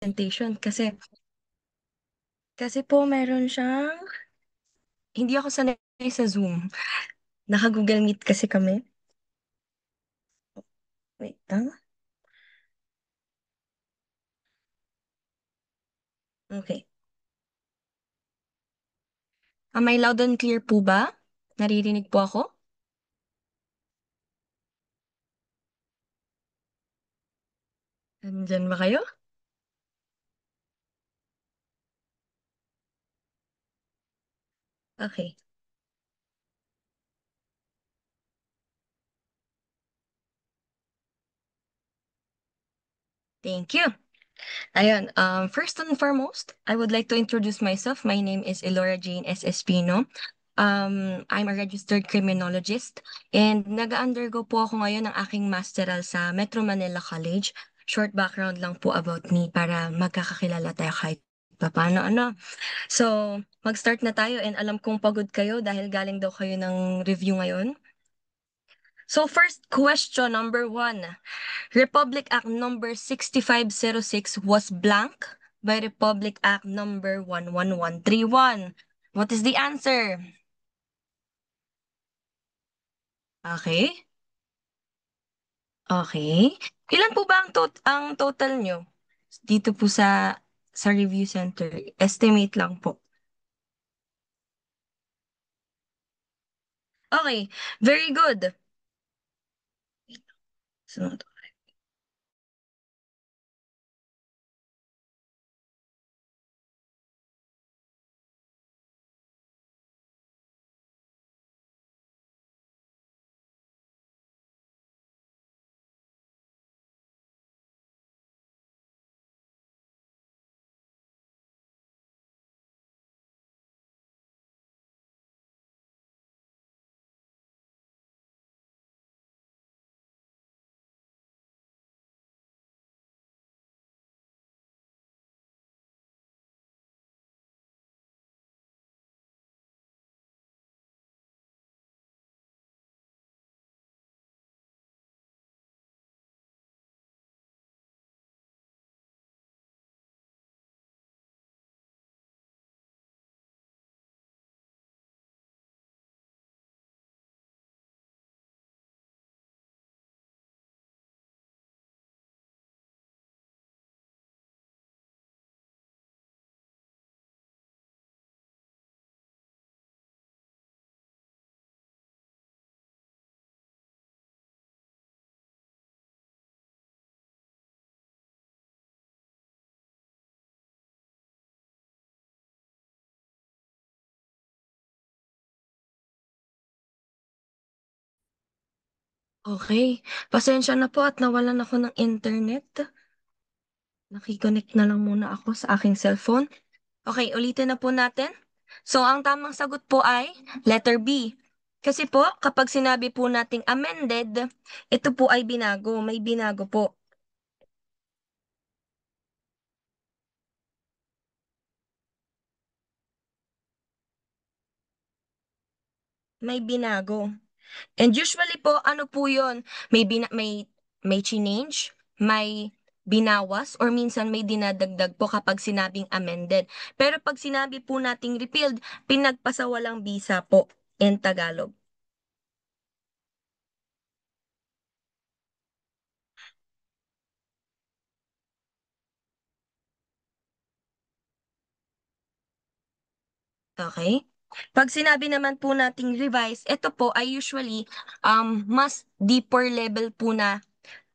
presentation kasi po meron siyang hindi ako sanay sa Zoom. Naka-Google Meet kasi kami. Wait lang. Okay. Am I loud and clear po ba? Naririnig po ako? Nandyan ba kayo? Okay. Thank you. Ayun, first and foremost, I would like to introduce myself. My name is Elora Jane S. Espino. I'm a registered criminologist and nag-undergo po ako ngayon ng aking masteral sa Metro Manila College. Short background lang po about me para magkakakilala tayo kahit paano ano. So, mag-start na tayo and alam kong pagod kayo dahil galing daw kayo ng review ngayon. So, first question, number one. Republic Act number 6506 was blank by Republic Act number 11131. What is the answer? Okay. Okay. Ilan po ba ang total nyo dito po sa review center? Estimate lang po. Okay. Very good. Sunod. Okay. Pasensya na po at nawalan ako ng internet. Nakiconnect na lang muna ako sa aking cellphone. Okay, ulitin na po natin. So, ang tamang sagot po ay letter B. Kasi po, kapag sinabi po nating amended, ito po ay binago. May binago po. May binago. And usually po, ano po yun? May change, may binawas, or minsan may dinadagdag po kapag sinabing amended. Pero pag sinabi po nating repealed, pinagpasawalang bisa po in Tagalog. Okay? Pag sinabi naman po nating revise, ito po ay usually mas deeper level po na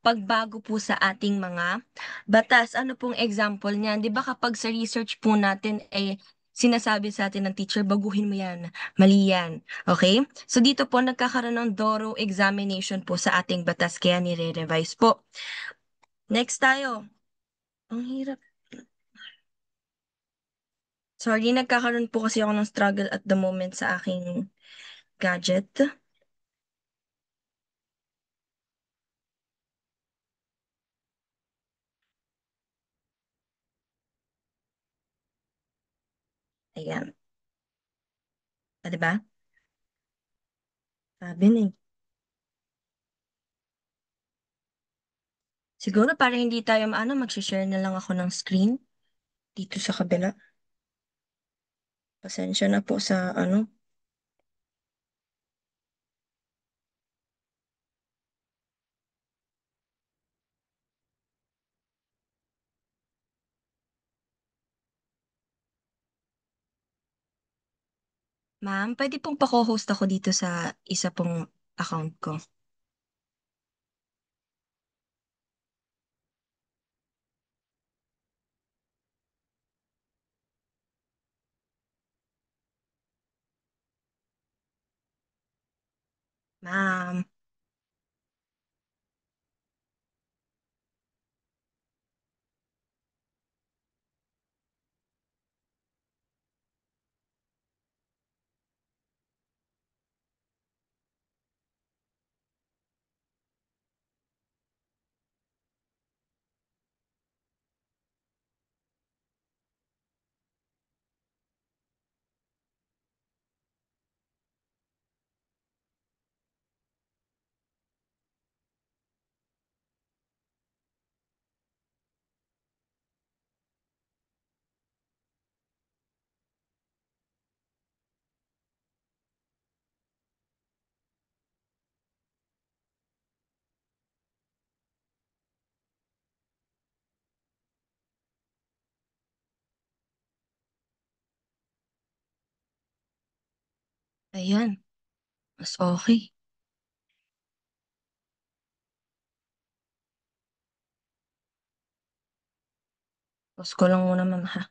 pagbago po sa ating mga batas. Ano pong example niyan? 'Di ba kapag sa research po natin eh sinasabi sa atin ng teacher, baguhin mo yan, mali yan. Okay? So dito po nagkakaroon ng thorough examination po sa ating batas kaya nire-revise po. Next tayo. Ang hirap. Sorry, nagkakaroon po kasi ako ng struggle at the moment sa aking gadget. Ayan. Ah, 'di ba? Sabi na eh. Siguro para hindi tayo maano, mag-share na lang ako ng screen dito sa kabila. Pasensya na po sa ano. Ma'am, pwede pong pa-co-host ako dito sa isa pong account ko. Ma'am, ayan. Mas okay. Pause ko lang muna, ma'am, ha.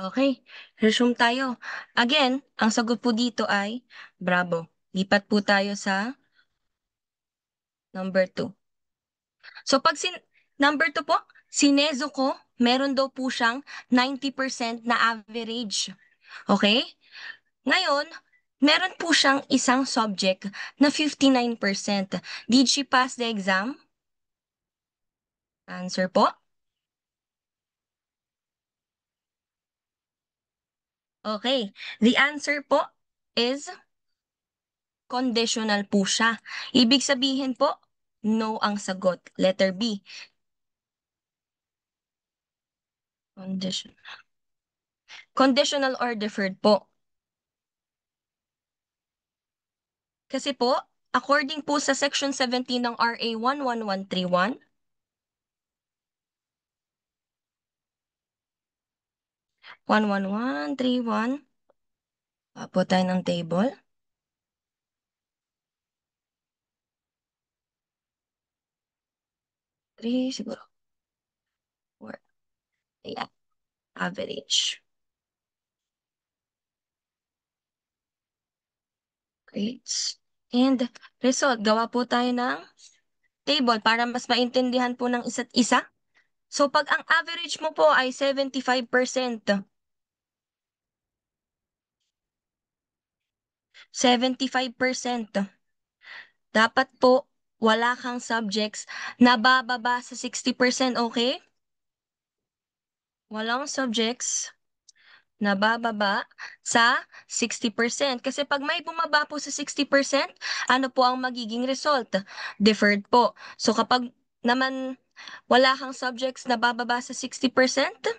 Okay, resume tayo. Again, ang sagot po dito ay bravo. Lipat po tayo sa number 2. So number 2 po, si Nezuko, meron daw po siyang 90% na average. Okay? Ngayon, meron po siyang isang subject na 59%. Did she pass the exam? Answer po. Okay. The answer po is conditional po siya. Ibig sabihin po, no ang sagot. Letter B. Condition. Conditional or deferred po. Kasi po, according po sa Section 17 ng RA 11131, 11131, po tayo ng table. 3, siguro. 4. Ayan, average. Grades. And result, gawa po tayo ng table para mas maintindihan po ng isa't isa. So, pag ang average mo po ay 75%, 75%, dapat po wala kang subjects na bababa sa 60%, okay? Walang subjects na bababa sa 60%. Kasi pag may bumaba po sa 60%, ano po ang magiging result? Deferred po. So kapag naman wala kang subjects na bababa sa 60%,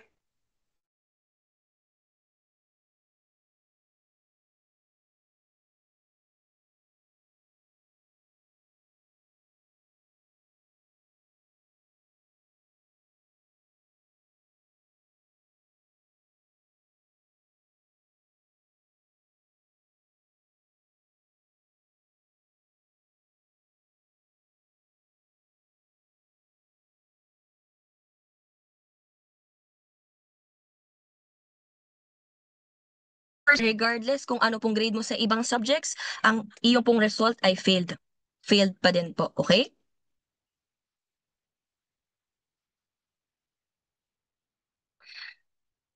regardless kung ano pong grade mo sa ibang subjects, ang iyong pong result ay failed. Failed pa din po, okay?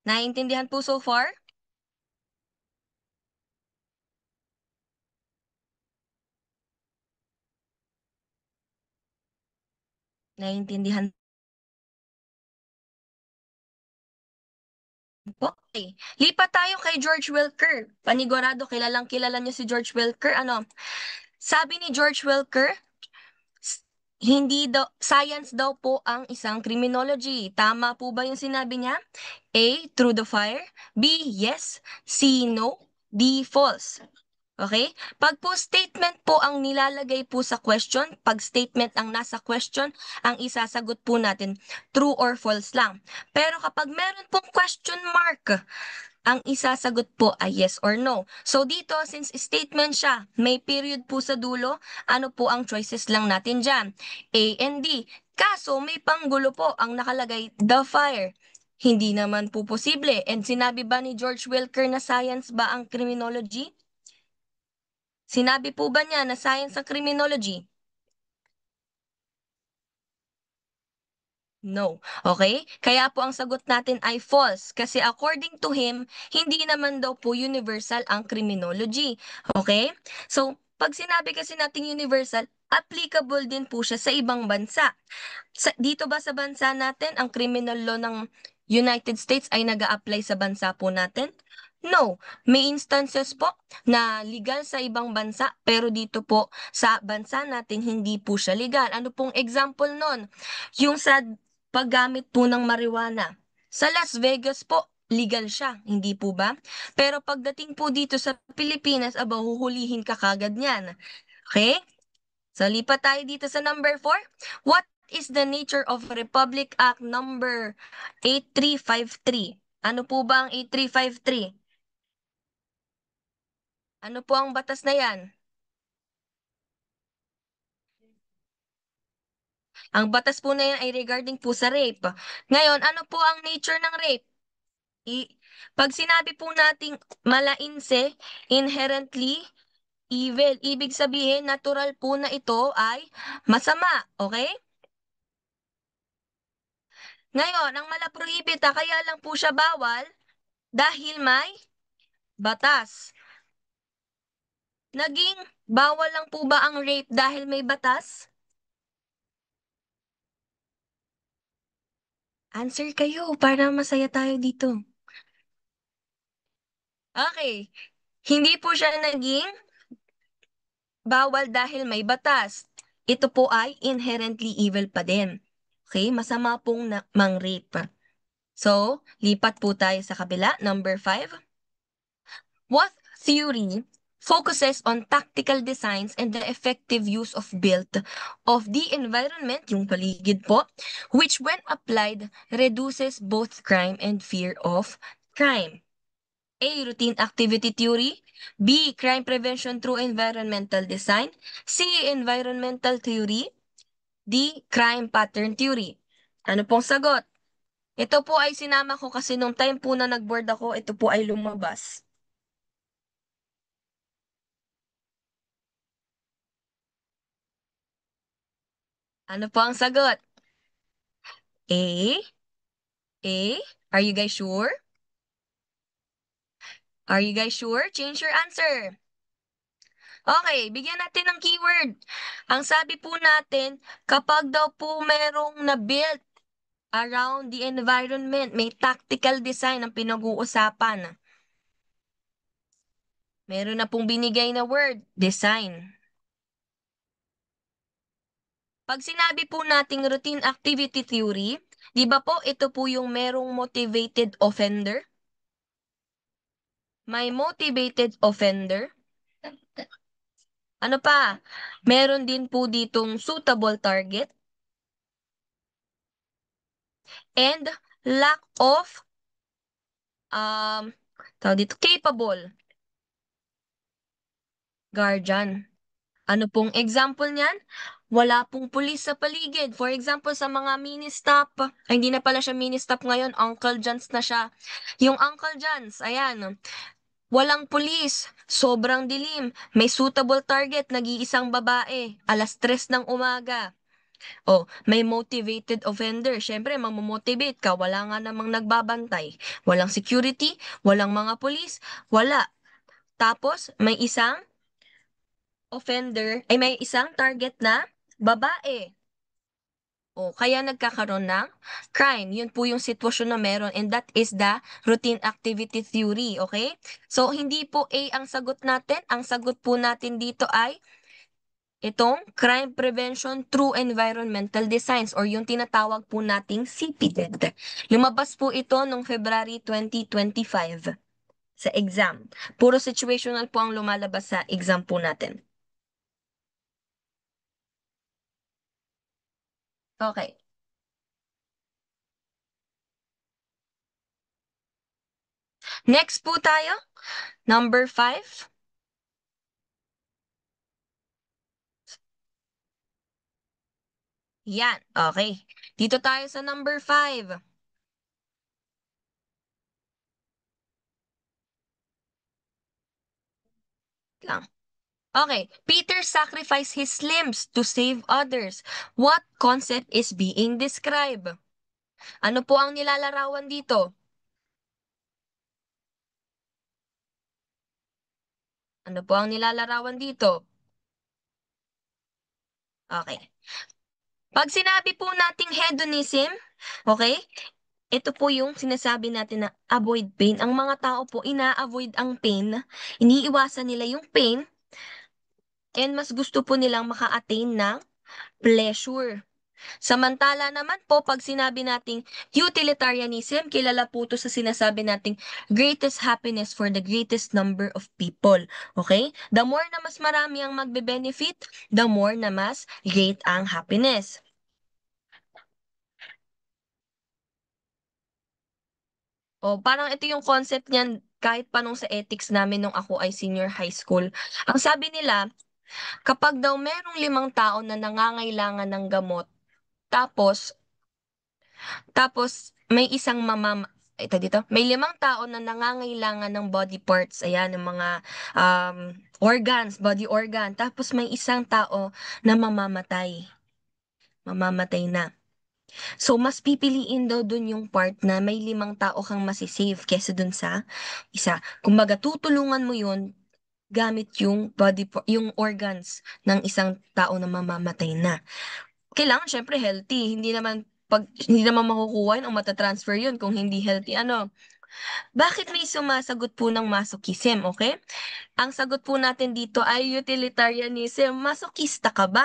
Naiintindihan po so far? Naiintindihan Okay. Lipat tayo kay George Wilker. Panigurado, kilalang kilala niyo si George Wilker. Ano? Sabi ni George Wilker, s- hindi daw, science daw po ang isang criminology. Tama po ba yung sinabi niya? A, through the fire. B, yes. C, no. D, false. Okay? Pag po statement po ang nilalagay po sa question, pag statement ang nasa question, ang isasagot po natin true or false lang. Pero kapag meron pong question mark, ang isasagot po ay yes or no. So dito, since statement siya, may period po sa dulo, ano po ang choices lang natin dyan? A and D. Kaso may panggulo po ang nakalagay, the fire. Hindi naman po posible. And sinabi ba ni George Wilker na science ba ang criminology? Sinabi po ba niya na science ang criminology? No. Okay? Kaya po ang sagot natin ay false. Kasi according to him, hindi naman daw po universal ang criminology. Okay? So, pag sinabi kasi nating universal, applicable din po siya sa ibang bansa. Dito ba sa bansa natin, ang criminal law ng United States ay nag apply sa bansa po natin? No. May instances po na legal sa ibang bansa, pero dito po sa bansa natin hindi po siya legal. Ano pong example nun? Yung sa paggamit po ng marijuana. Sa Las Vegas po, legal siya, hindi po ba? Pero pagdating po dito sa Pilipinas, aba, huhulihin ka kagad niyan. Okay? So, lipat tayo dito sa number 4. What is the nature of Republic Act number 8353? Ano po ba ang 8353? Ano po ang batas na yan? Ang batas po na yan ay regarding po sa rape. Ngayon, ano po ang nature ng rape? I- Pag sinabi po nating malainse, inherently evil, ibig sabihin natural po na ito ay masama. Okay? Ngayon, ang malaprohibita, kaya lang po siya bawal dahil may batas. Naging bawal lang po ba ang rape dahil may batas? Answer kayo para masaya tayo dito. Okay. Hindi po siya naging bawal dahil may batas. Ito po ay inherently evil pa din. Okay? Masama pong mang-rape. So, lipat po tayo sa kabila. Number 5. What theory focuses on tactical designs and the effective use of built of the environment, yung paligid po, which when applied reduces both crime and fear of crime? A. Routine activity theory. B. Crime prevention through environmental design. C. Environmental theory. D. Crime pattern theory. Ano pong sagot? Ito po ay sinama ko kasi nung time po na nag-board ako, ito po ay lumabas. Ano po ang sagot? A? A? Are you guys sure? Are you guys sure? Change your answer. Okay, bigyan natin ng keyword. Ang sabi po natin, kapag daw po merong na-build around the environment, may tactical design ang pinag-uusapan. Meron na pong binigay na word, design. Pag sinabi po nating routine activity theory, di ba po ito po yung merong motivated offender? May motivated offender. Ano pa? Meron din po ditong suitable target and lack of um tawag dito, capable guardian. Ano pong example niyan? Wala pong pulis sa paligid. For example, sa mga mini-stop, ay hindi na pala siya mini-stop ngayon, Uncle John's na siya. Yung Uncle John's, ayan, walang pulis, sobrang dilim, may suitable target, nag-iisang babae, alas 3 ng umaga. Oh, may motivated offender. Siyempre, mamomotivate ka. Wala nga namang nagbabantay. Walang security, walang mga pulis, wala. Tapos, may isang offender, ay may isang target na babae. O kaya nagkakaroon ng crime. Yun po yung sitwasyon na meron and that is the routine activity theory, okay? So hindi po A ang sagot natin. Ang sagot po natin dito ay itong crime prevention through environmental designs or yung tinatawag po nating CPDED. Lumabas po ito noong February 2025 sa exam. Puro situational po ang lumalabas sa exam po natin. Okay. Next po tayo, number 5. Yan, okay. Dito tayo sa number 5. Lang. Okay, Peter sacrificed his limbs to save others. What concept is being described? Ano po ang nilalarawan dito? Ano po ang nilalarawan dito? Okay. Pag sinabi po nating hedonism, okay, ito po yung sinasabi natin na avoid pain. Ang mga tao po, ina-avoid ang pain, iniiwasan nila yung pain, and mas gusto po nilang maka-attain ng pleasure. Samantala naman po, pag sinabi nating utilitarianism, kilala po ito sa sinasabi nating greatest happiness for the greatest number of people. Okay? The more na mas marami ang magbe-benefit, the more na mas great ang happiness. O, parang ito yung concept niyan kahit pa nung sa ethics namin nung ako ay senior high school. Ang sabi nila, kapag daw merong 5 tao na nangangailangan ng gamot, tapos may isang ito dito, may 5 tao na nangangailangan ng body parts, ayan, ng mga organs, body organ. Tapos may isang tao na mamamatay na. So, mas pipiliin daw dun yung part na may 5 tao kang masisave kesa dun sa isa. Kumbaga, tutulungan mo yun gamit yung yung organs ng isang tao na mamamatay na. Kailangan syempre healthy. Hindi naman makukuha yun o matatransfer yun kung hindi healthy. Ano? Bakit may sumasagot po ng masochism, okay? Ang sagot po natin dito ay utilitarianism. Masokista ka ba?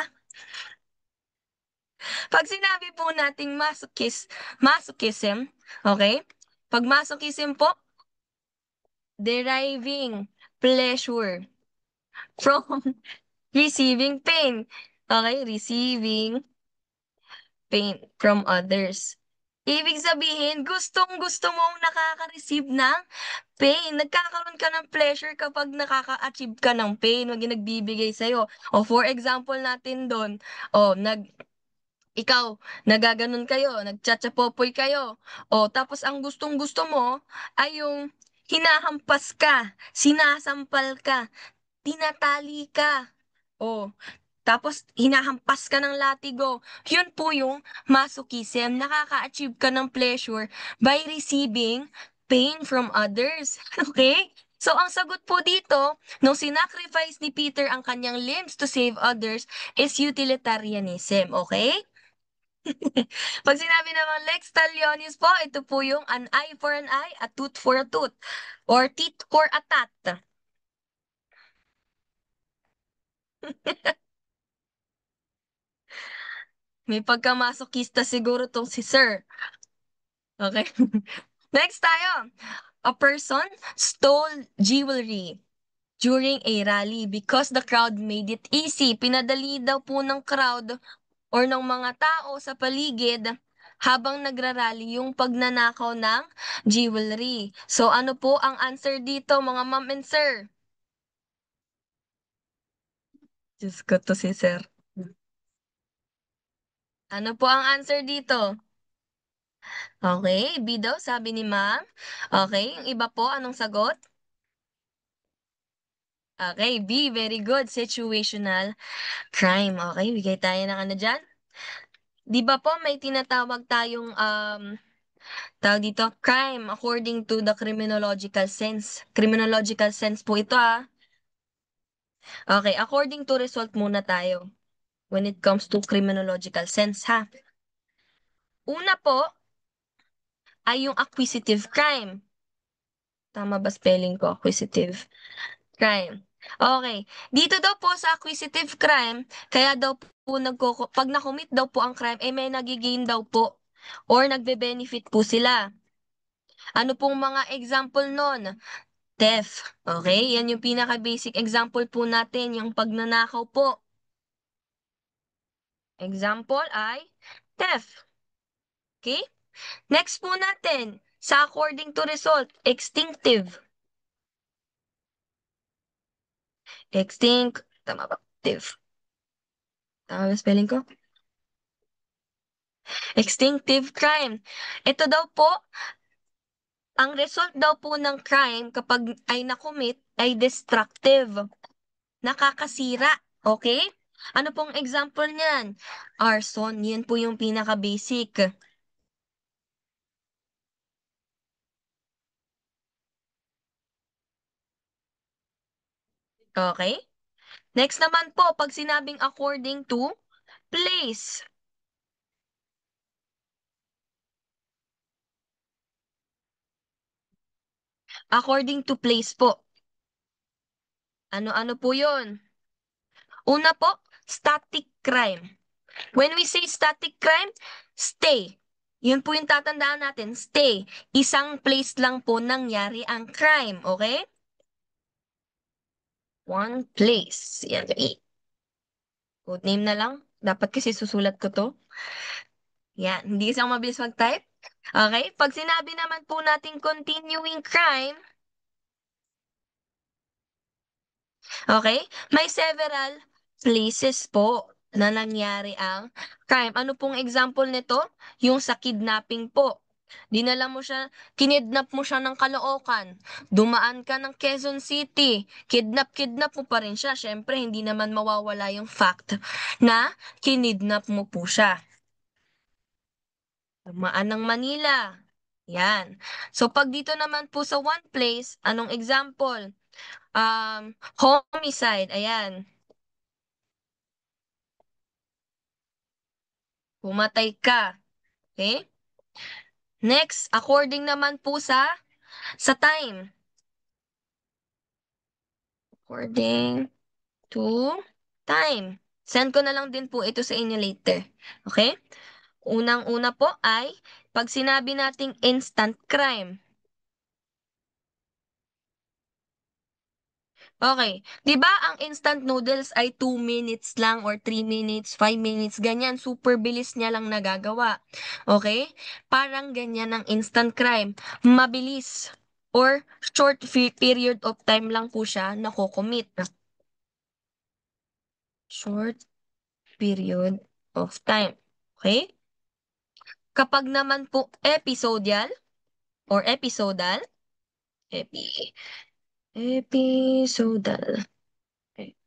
Pag sinabi po nating masochism, okay? Pag masochism po, deriving pleasure from receiving pain. Okay? Receiving pain from others. Ibig sabihin, gustong-gusto mong nakaka-receive ng pain. Nagkakaroon ka ng pleasure kapag nakaka-achieve ka ng pain, wag yung nagbibigay sa'yo. O for example natin doon, o ikaw, nagaganon kayo, nagtsatsapopoy kayo. O tapos ang gustong-gusto mo ay yung hinahampas ka, sinasampal ka, tinatali ka. O tapos, hinahampas ka ng latigo. Yun po yung masochism. Nakaka-achieve ka ng pleasure by receiving pain from others. Okay? So, ang sagot po dito, nung sinacrifice ni Peter ang kanyang limbs to save others, is utilitarianism. Okay? Pag sinabi naman lex talionis po, ito po yung an eye for an eye, a tooth for a tooth, or tit for a tat. May pagkamasokista siguro tong si Sir. Okay? Next tayo. A person stole jewelry during a rally because the crowd made it easy. Pinadali daw po ng crowd or ng mga tao sa paligid habang nagrarally yung pagnanakaw ng jewelry. So ano po ang answer dito mga ma'am and sir? Diyos ko to si sir. Ano po ang answer dito? Okay, B daw sabi ni ma'am. Okay, yung iba po, anong sagot? Okay, B, very good. Situational crime. Okay, bigay tayo ng ano dyan. Di ba po may tinatawag tayong tawag dito, crime according to the criminological sense. Criminological sense po ito ah. Okay, according to result muna tayo when it comes to criminological sense ha. Una po ay yung acquisitive crime. Tama ba spelling ko? Acquisitive crime. Okay. Dito daw po sa acquisitive crime, kaya daw po pag nakomit daw po ang crime, may nagigain daw po or nagbe-benefit po sila. Ano pong mga example nun? Theft. Okay? Yan yung pinaka-basic example po natin, yung pagnanakaw po. Example ay theft. Okay? Next po natin, sa according to result, extinctive. Extinct. Tama ba? Tive. Tama ba spelling ko? Extinctive crime. Ito daw po, ang result daw po ng crime kapag ay nakomit ay destructive. Nakakasira. Okay? Ano pong example niyan? Arson. Yan po yung pinaka-basic. Okay? Next naman po, pag sinabing according to place. According to place po. Ano-ano po yun? Una po, static crime. When we say static crime, stay. Yun po yung tatandaan natin, stay. Isang place lang po nangyari ang crime, okay? One place. Yan. Code name na lang. Dapat kasi susulat ko to. Yan. Hindi isang mabilis mag-type. Okay? Pag sinabi naman po natin continuing crime, okay? May several places po na nangyari ang crime. Ano pong example nito? Yung sa kidnapping po. Dinala mo siya, kinidnap mo siya ng Caloocan. Dumaan ka ng Quezon City. Kidnap mo pa rin siya. Syempre, hindi naman mawawala yung fact na kinidnap mo po siya. Dumaan ng Manila. Yan. So, pag dito naman po sa one place, anong example? Homicide. Ayan. Pumatay ka. Okay? Next, according naman po sa time. According to time. Send ko na lang din po ito sa inyo later. Okay? Unang-una po ay pag sinabi nating instant crime. Okay. 'Di ba ang instant noodles ay 2 minutes lang or 3 minutes, 5 minutes, ganyan. Super bilis niya lang nagagawa. Okay? Parang ganyan ang instant crime. Mabilis or short period of time lang po siya nakocommit. Short period of time. Okay? Kapag naman po episodial or episodal, epi, episodal. Okay.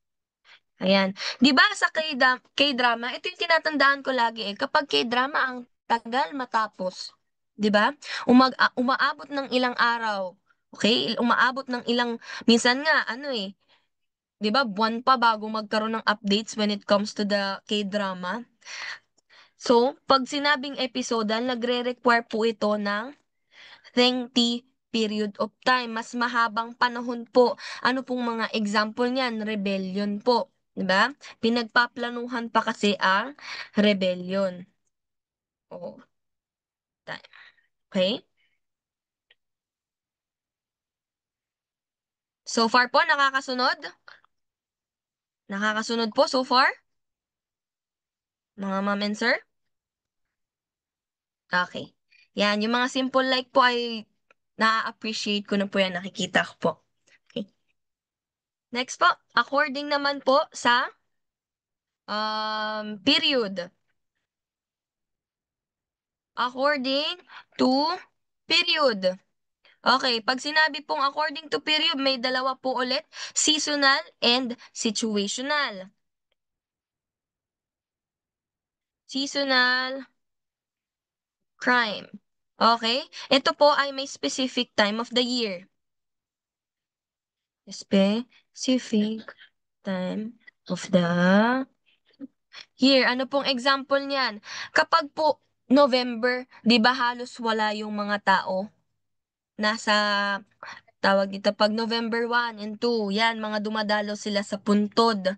Ayan. 'Di ba sa K-drama, ito yung tinatandaan ko lagi kapag K-drama ang tagal matapos. 'Di ba? Umaabot ng ilang araw. Okay? Umaabot ng ilang minsan nga 'di ba, buwan pa bago magkaroon ng updates when it comes to the K-drama. So, pag sinabing episodal, nagre-require po ito ng lengthy period of time. Mas mahabang panahon po. Ano pong mga example niyan? Rebellion po. 'Di ba? Pinagpaplanuhan pa kasi ang rebellion. O, time. Okay? So far po, nakakasunod? Nakakasunod po so far? Mga ma'am and sir? Okay. Yan, yung mga simple like po ay na-appreciate ko na po yan, nakikita ko po. Okay. Next po, according naman po sa period. According to period. Okay, pag sinabi pong according to period, may dalawa po ulit, seasonal and situational. Seasonal crime. Okay? Ito po ay may specific time of the year. Specific time of the year. Ano pong example niyan? Kapag po November, 'di ba halos wala yung mga tao nasa tawag dito pag November 1 and 2, yan mga dumadalo sila sa puntod.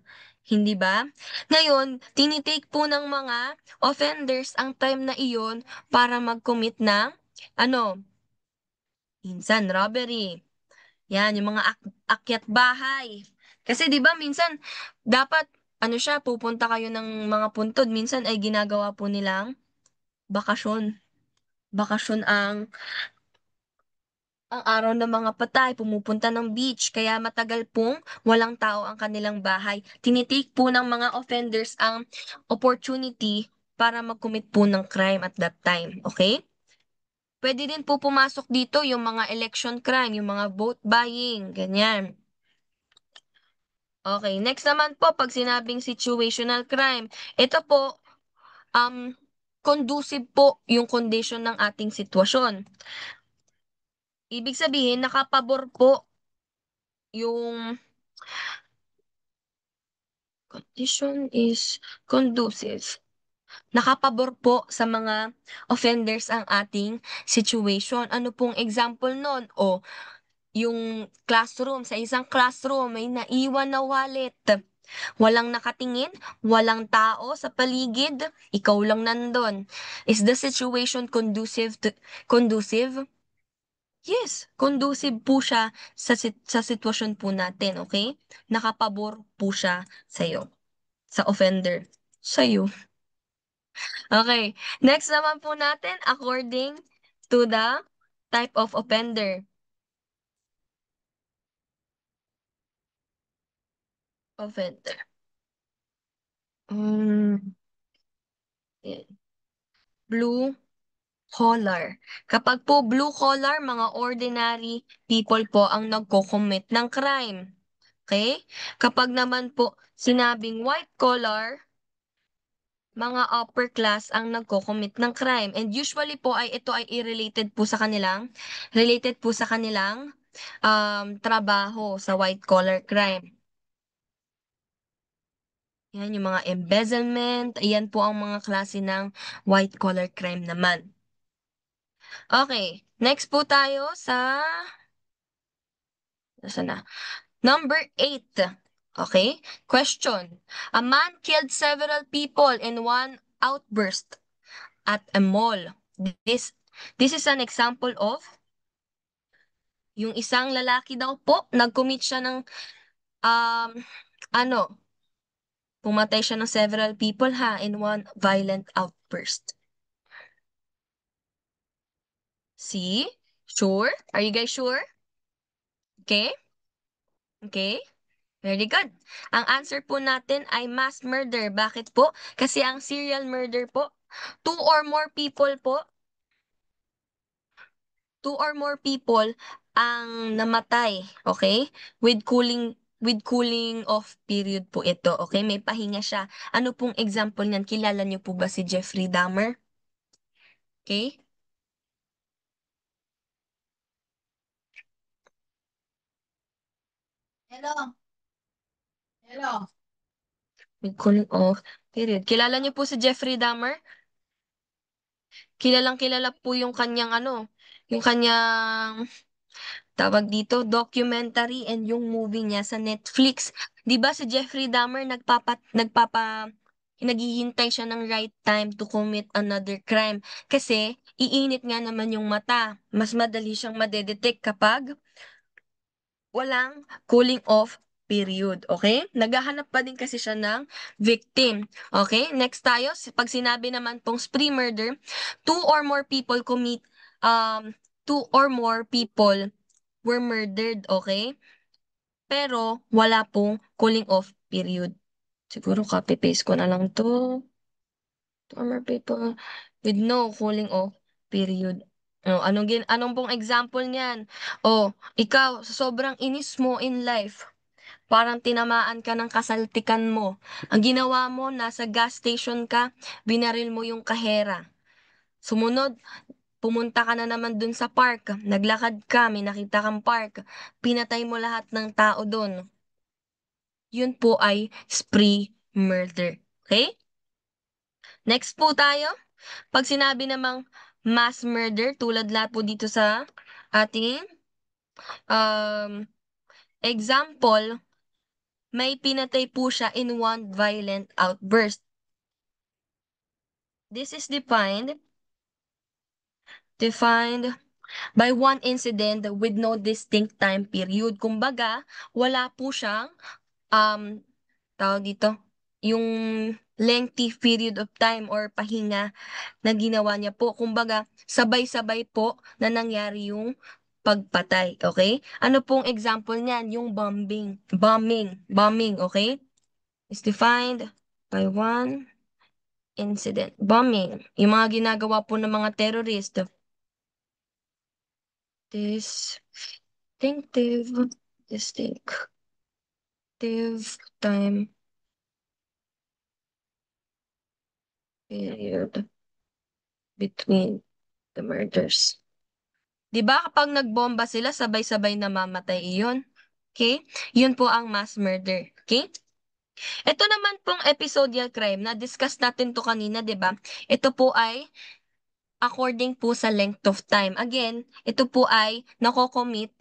Hindi ba? Ngayon, tinitake po ng mga offenders ang time na iyon para mag-commit ng ano, minsan robbery. Yan, yung mga akyat bahay. Kasi 'di ba minsan dapat ano siya, pupunta kayo ng mga puntod, minsan ay ginagawa po nilang bakasyon. Bakasyon ang araw ng mga patay, pumupunta ng beach, kaya matagal pong walang tao ang kanilang bahay. Tinitake po ng mga offenders ang opportunity para mag-commit po ng crime at that time. Okay? Pwede din po pumasok dito yung mga election crime, yung mga vote buying, ganyan. Okay, next naman po, pag sinabing situational crime, ito po, conducive po yung condition ng ating sitwasyon. Ibig sabihin, nakapabor po yung condition is conducive. Nakapabor po sa mga offenders ang ating situation. Ano pong example nun? O, yung classroom, sa isang classroom, may naiwan na wallet. Walang nakatingin, walang tao sa paligid, ikaw lang nandun. Is the situation conducive? Yes, conducive po siya sa sitwasyon po natin, okay? Nakapabor po siya sa'yo, sa offender, sa'yo. Okay, next naman po natin, according to the type of offender. Offender. Mm, yan. Blue collar. Kapag po blue collar, mga ordinary people po ang nagko-commit ng crime. Okay? Kapag naman po sinabing white collar, mga upper class ang nagko-commit ng crime. And usually po ay ito ay related po sa kanilang trabaho sa white collar crime. Yan yung mga embezzlement, ayan po ang mga klase ng white collar crime naman. Okay, next po tayo sa, nasa na? Number 8. Okay, question. A man killed several people in one outburst at a mall. This this is an example of yung isang lalaki daw po nag-commit siya ng um ano, pumatay siya ng several people ha in one violent outburst. See? Sure? Are you guys sure? Okay? Okay? Very good. Ang answer po natin ay mass murder. Bakit po? Kasi ang serial murder po, two or more people po, two or more people ang namatay, okay? With cooling off period po ito, okay? May pahinga siya. Ano pong example niyan? Kilala niyo po ba si Jeffrey Dahmer? Okay? Hello, hello. With cooling off period. Kilala niyo po si Jeffrey Dahmer? Kilalang kilala po yung kanyang yung kanyang tawag dito, documentary and yung movie niya sa Netflix. 'Di ba si Jeffrey Dahmer naghihintay siya ng right time to commit another crime kasi iinit nga naman yung mata. Mas madali siyang madedetect kapag walang cooling off period. Okay? Naghahanap pa din kasi siya ng victim. Okay? Next tayo, pag sinabi naman pong spree murder, two or more people commit, um, two or more people were murdered. Okay? Pero wala pong cooling off period. Siguro copy-paste ko na lang to. Two or more people with no cooling off period. Oh, anong pong example niyan? Oh, ikaw, sa sobrang inis mo in life, parang tinamaan ka ng kasaltikan mo. Ang ginawa mo, nasa gas station ka, binaril mo yung kahera. Sumunod, pumunta ka na naman dun sa park. Naglakad ka, may nakita kang park. Pinatay mo lahat ng tao dun. Yun po ay spree murder. Okay? Next po tayo. Pag sinabi namang mass murder, tulad lahat po dito sa ating um, example, may pinatay po siya in one violent outburst. This is defined by one incident with no distinct time period. Kumbaga, wala po siyang um, tawag dito, yung lengthy period of time or pahinga na ginawa niya po. Kumbaga, sabay-sabay po na nangyari yung pagpatay, okay? Ano pong example niyan? Yung bombing, okay? Is defined by one incident. Bombing. Yung mga ginagawa po ng mga terrorist. Distinctive, distinctive time period between the murders. 'Di ba kapag nagbomba sila, sabay-sabay namamatay iyon? Okay? Yun po ang mass murder. Okay? Ito naman pong episodial crime na discuss natin to kanina, 'di ba? Ito po ay according po sa length of time. Again, ito po ay nako-commit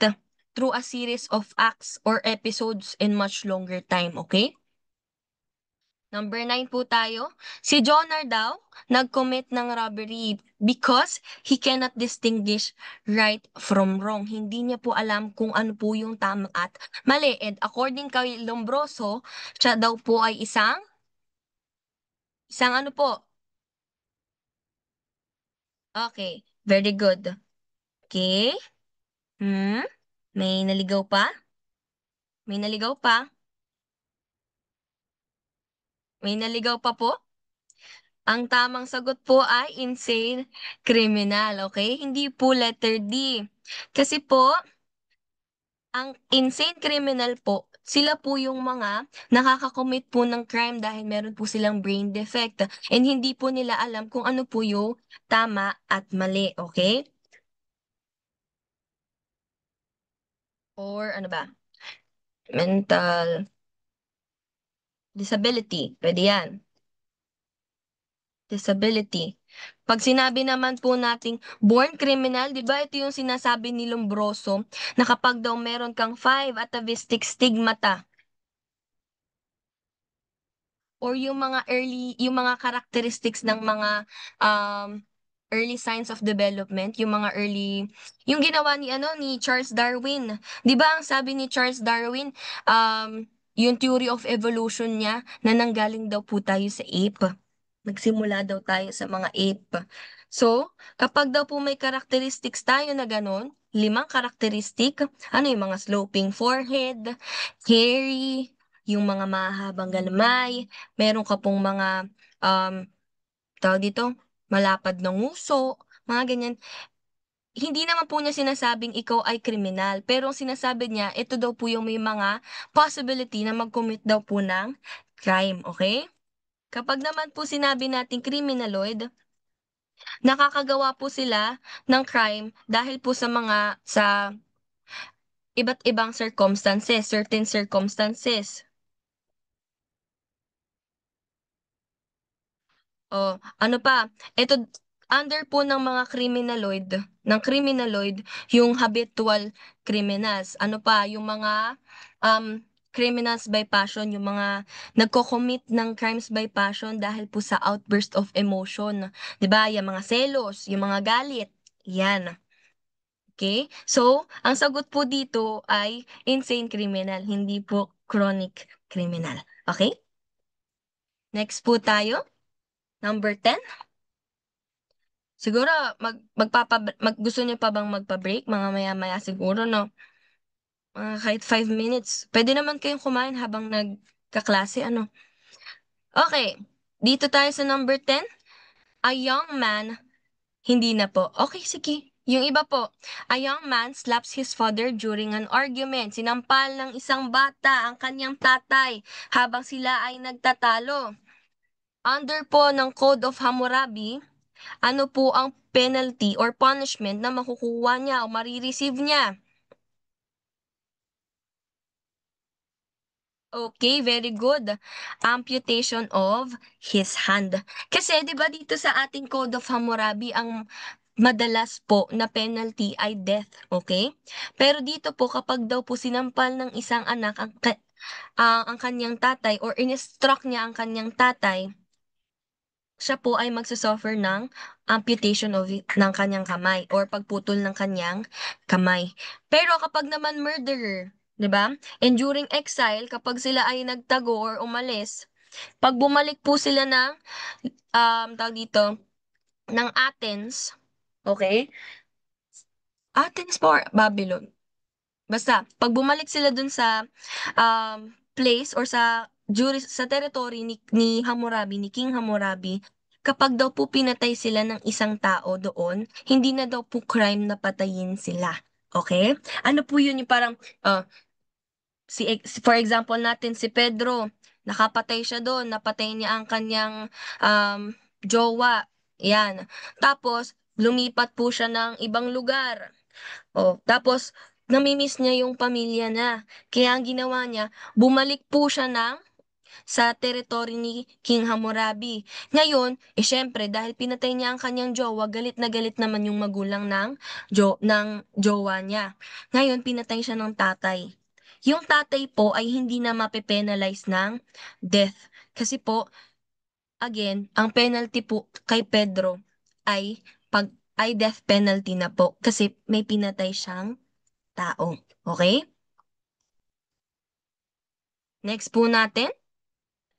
through a series of acts or episodes in much longer time, okay? Number 9 po tayo. Si Jonar daw nag-commit ng robbery because he cannot distinguish right from wrong. Hindi niya po alam kung ano po yung tama at mali. And according kay Lombroso, siya daw po ay isang ano po? Okay, very good. Okay. Hmm? May naligaw pa? May naligaw pa? May naligaw pa po? Ang tamang sagot po ay insane criminal, okay? Hindi po letter D. Kasi po, ang insane criminal po, sila po yung mga nakakakommit po ng crime dahil meron po silang brain defect and hindi po nila alam kung ano po yung tama at mali, okay? Or ano ba? Mental disability. Pwede yan. Disability. Pag sinabi naman po nating born criminal, di ba ito yung sinasabi ni Lombroso na kapag daw meron kang five atavistic stigmata or yung mga characteristics ng mga early signs of development, yung mga yung ginawa ni ni Charles Darwin. 'Di ba ang sabi ni Charles Darwin, yung theory of evolution niya na nanggaling daw po tayo sa ape. Nagsimula daw tayo sa mga ape. So, kapag daw po may characteristics tayo na ganun, 5 karakteristik, ano yung mga sloping forehead, hairy, yung mga mahabang galamay, meron ka pong mga, um, tawag dito, malapad na nguso, mga ganyan. Hindi naman po niya sinasabing ikaw ay kriminal, pero ang sinasabi niya, ito daw po yung may mga possibility na mag-commit daw po ng crime, okay? Kapag naman po sinabi nating criminaloid, nakakagawa po sila ng crime dahil po sa iba't ibang circumstances, certain circumstances. Oh, ano pa? Ito, under po ng criminaloid, yung habitual criminals. Ano pa? Yung mga criminals by passion, yung mga nagko-commit ng crimes by passion dahil po sa outburst of emotion. 'Di ba? Yung mga selos, yung mga galit. Yan. Okay? So, ang sagot po dito ay insane criminal, hindi po chronic criminal. Okay? Next po tayo. Number 10. Siguro, gusto niyo pa bang magpa-break? Mga maya-maya siguro, no? Kahit 5 minutes. Pwede naman kayong kumain habang nagkaklase, ano? Okay. Dito tayo sa number 10. A young man, hindi na po. Okay, sige. Yung iba po. A young man slaps his father during an argument. Sinampal ng isang bata ang kanyang tatay habang sila ay nagtatalo. Under po ng Code of Hammurabi, ano po ang penalty or punishment na makukuha niya o marireceive niya? Okay, very good. Amputation of his hand. Kasi 'di ba dito sa ating Code of Hammurabi ang madalas po na penalty ay death, okay? Pero dito po kapag daw po sinampal ng isang anak ang kanyang tatay or in-struck niya ang kanyang tatay, siya po ay magsusuffer ng amputation ng kanyang kamay or pagputol ng kanyang kamay. Pero kapag naman murderer, 'di ba? And during exile, kapag sila ay nagtago or umalis, pag bumalik po sila ng tawag dito, ng Athens, okay? Athens po or Babylon. Basta, pag bumalik sila dun sa place or sa territory ni Hammurabi, ni King Hammurabi, kapag daw po pinatay sila ng isang tao doon, hindi na daw po crime na patayin sila. Okay? Ano po yun yung parang, uh, for example natin, si Pedro, nakapatay siya doon, napatay niya ang kanyang jowa. Yan. Tapos, lumipat po siya ng ibang lugar. Oh, tapos namimiss niya yung pamilya na. Kaya ang ginawa niya, bumalik po siya sa teritoryo ni King Hammurabi. Ngayon, syempre, dahil pinatay niya ang kanyang jowa, galit na galit naman yung magulang ng jowa niya. Ngayon, pinatay siya ng tatay. Yung tatay po ay hindi na mape-penalize ng death. Kasi po, again, ang penalty po kay Pedro ay ay death penalty na po kasi may pinatay siyang tao. Okay? Next po natin.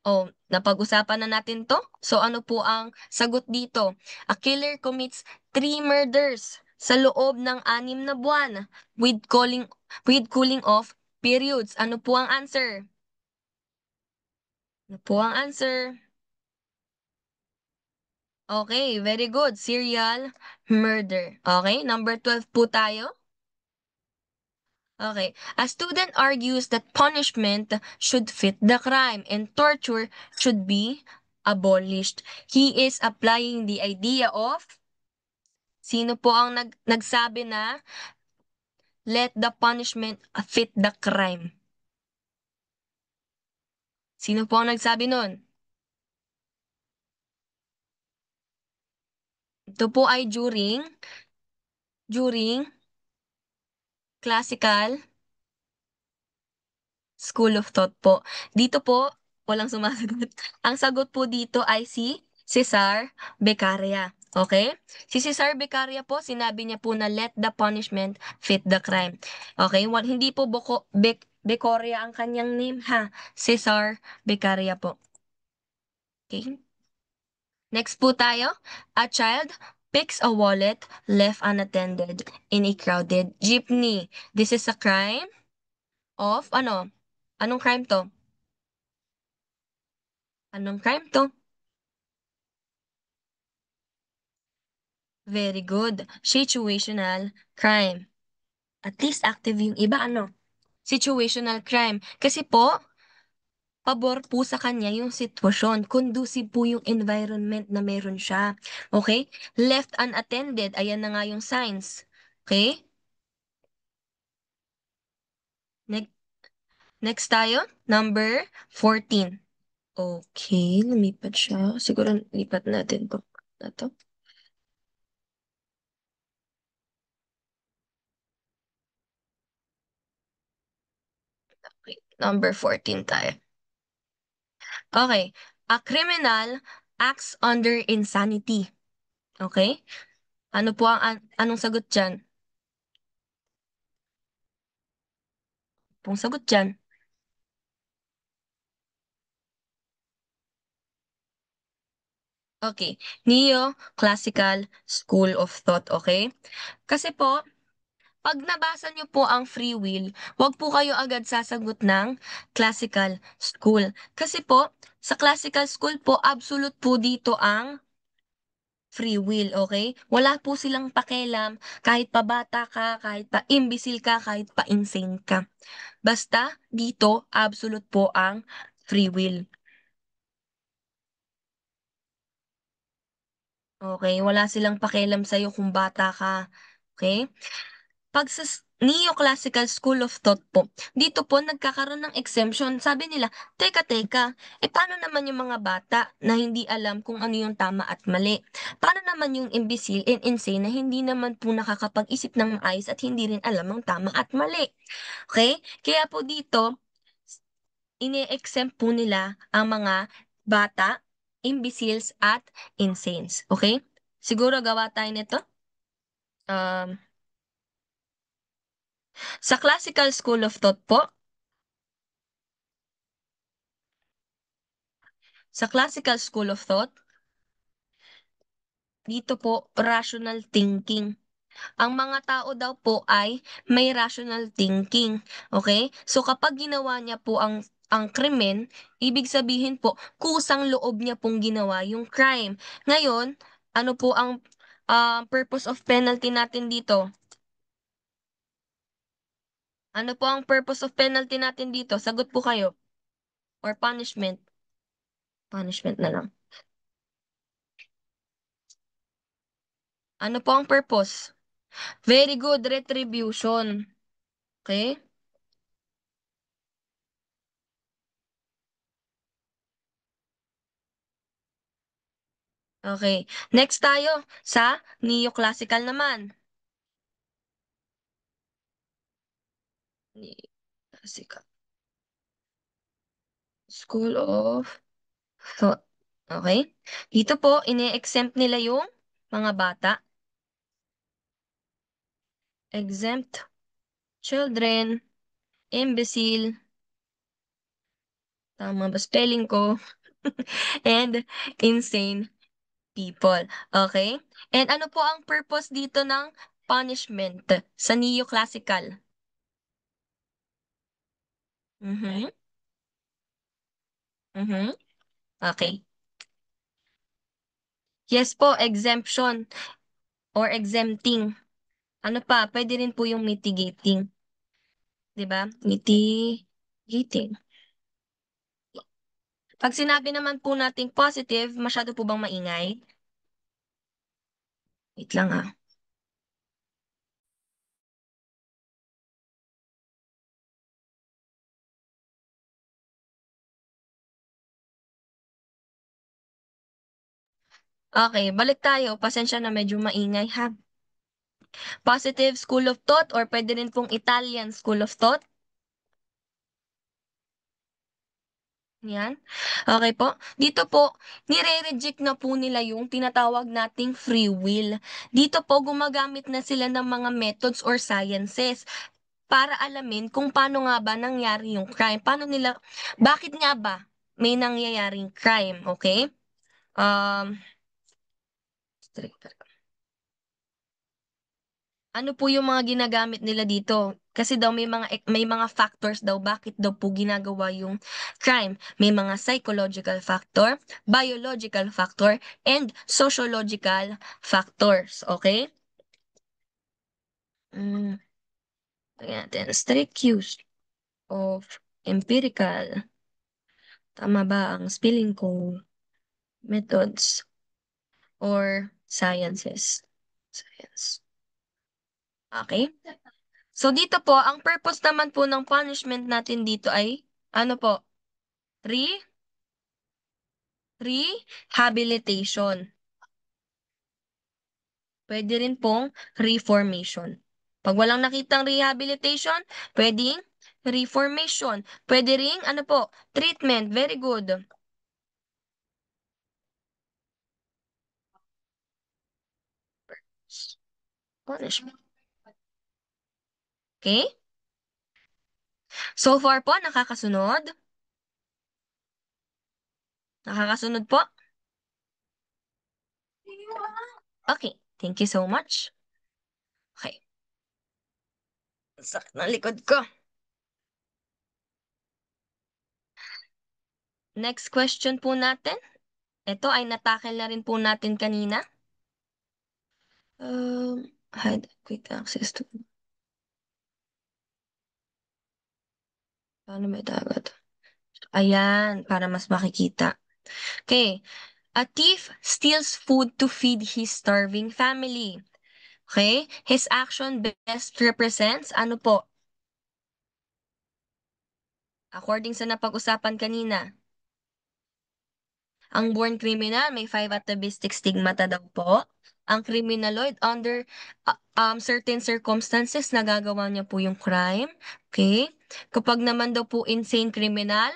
Oh, napag-usapan na natin to. So ano po ang sagot dito? A killer commits 3 murders sa loob ng 6 na buwan with cooling off periods. Ano po ang answer? Ano po ang answer? Okay, very good. Serial murder. Okay, number 12 po tayo. Okay. A student argues that punishment should fit the crime and torture should be abolished. He is applying the idea of sino po ang nagsabi na let the punishment fit the crime? Sino po ang nagsabi nun? Ito po ay during classical School of Thought po. Dito po, walang sumasagot. Ang sagot po dito ay si Cesar Beccaria. Okay? Si Cesar Beccaria po, sinabi niya po na let the punishment fit the crime. Okay? Hindi po Beccaria ang kanyang name ha. Cesar Beccaria po. Okay? Next po tayo. A child picks a wallet left unattended in a crowded jeepney. This is a crime of ano? Anong crime to? Anong crime to? Very good. Situational crime. At least active yung iba, ano? Situational crime. Kasi po, pabor po sa kanya yung sitwasyon. Conducive po yung environment na meron siya. Okay? Left unattended. Ayan na nga yung signs. Okay? Next, next tayo. Number 14. Okay, lumipat siya. Siguro lipat natin to. Na to. Okay, number 14 tayo. Okay. A criminal acts under insanity. Okay? Ano po anong sagot dyan? Pong sagot dyan. Okay. Neo-classical school of thought. Okay? Kasi po, pag nabasa nyo po ang free will, wag po kayo agad sasagot ng classical school. Kasi po, sa classical school po, absolute po dito ang free will, okay? Wala po silang pakialam kahit pa bata ka, kahit pa imbecile ka, kahit pa insane ka. Basta dito, absolute po ang free will. Okay? Wala silang pakialam sa'yo kung bata ka. Okay? Pag sa Neoclassical School of Thought po, dito po nagkakaroon ng exemption. Sabi nila, teka, teka, paano naman yung mga bata na hindi alam kung ano yung tama at mali? Paano naman yung imbecile and insane na hindi naman po nakakapag-isip ng maayos at hindi rin alam ang tama at mali? Okay? Kaya po dito, ine-exempt po nila ang mga bata, imbeciles at insanes. Okay? Siguro gawa tayo nito. Um, sa Classical School of Thought po, sa Classical School of Thought, dito po, rational thinking. Ang mga tao daw po ay may rational thinking. Okay? So kapag ginawa niya po ang krimen, ibig sabihin po, kusang loob niya pong ginawa yung crime. Ngayon, ano po ang purpose of penalty natin dito? Ano po ang purpose of penalty natin dito? Sagot po kayo. Or punishment? Punishment na lang. Ano po ang purpose? Very good, retribution. Okay? Okay. Next tayo sa neoclassical naman. Neoclassical School of Thought. Okay? Dito po, ine-exempt nila yung mga bata. Exempt children, imbecile, tama ba spelling ko? And insane people. Okay? And ano po ang purpose dito ng punishment sa neoclassical? Mhm. Mhm. Okay. Yes po, exemption or exempting. Ano pa, pwede rin po yung mitigating. 'Di ba? Mitigating. Pag sinabi naman po nating positive, masyado po bang maingay? Wait lang ah. Okay, balik tayo. Pasensya na medyo maingay ha. Positive school of thought or pwede rin pong Italian school of thought. Yan. Okay po. Dito po, nire-reject na po nila yung tinatawag nating free will. Dito po, gumagamit na sila ng mga methods or sciences para alamin kung paano nga ba nangyari yung crime. Bakit nga ba may nangyayaring crime, okay? Um, ano po yung mga ginagamit nila dito? Kasi daw may mga factors daw bakit daw po ginagawa yung crime. May mga psychological factor, biological factor, and sociological factors. Okay? Mm, tingnan natin. Strict use of empirical. Tama ba ang spelling ko? Methods or sciences. Science. Okay? So dito po, ang purpose naman po ng punishment natin dito ay ano po? Re Rehabilitation. Pwede rin pong reformation. Pag walang nakitang rehabilitation, pwedeng reformation. Pwede ring ano po, treatment. Very good. Punishment. Okay? So far po, nakakasunod. Nakakasunod po. Okay. Thank you so much. Okay. Ang sakit ng likod ko. Next question po natin. Ito ay natakil na rin po natin kanina. Had quick access to... Paano may dagat? Ayan, para mas makikita. Okay. A thief steals food to feed his starving family. Okay? His action best represents, ano po? According sa napag-usapan kanina, ang born criminal may five atavistic stigmata daw po. Ang criminaloid under certain circumstances nagagawa niya po yung crime. Okay? Kapag naman daw po insane criminal,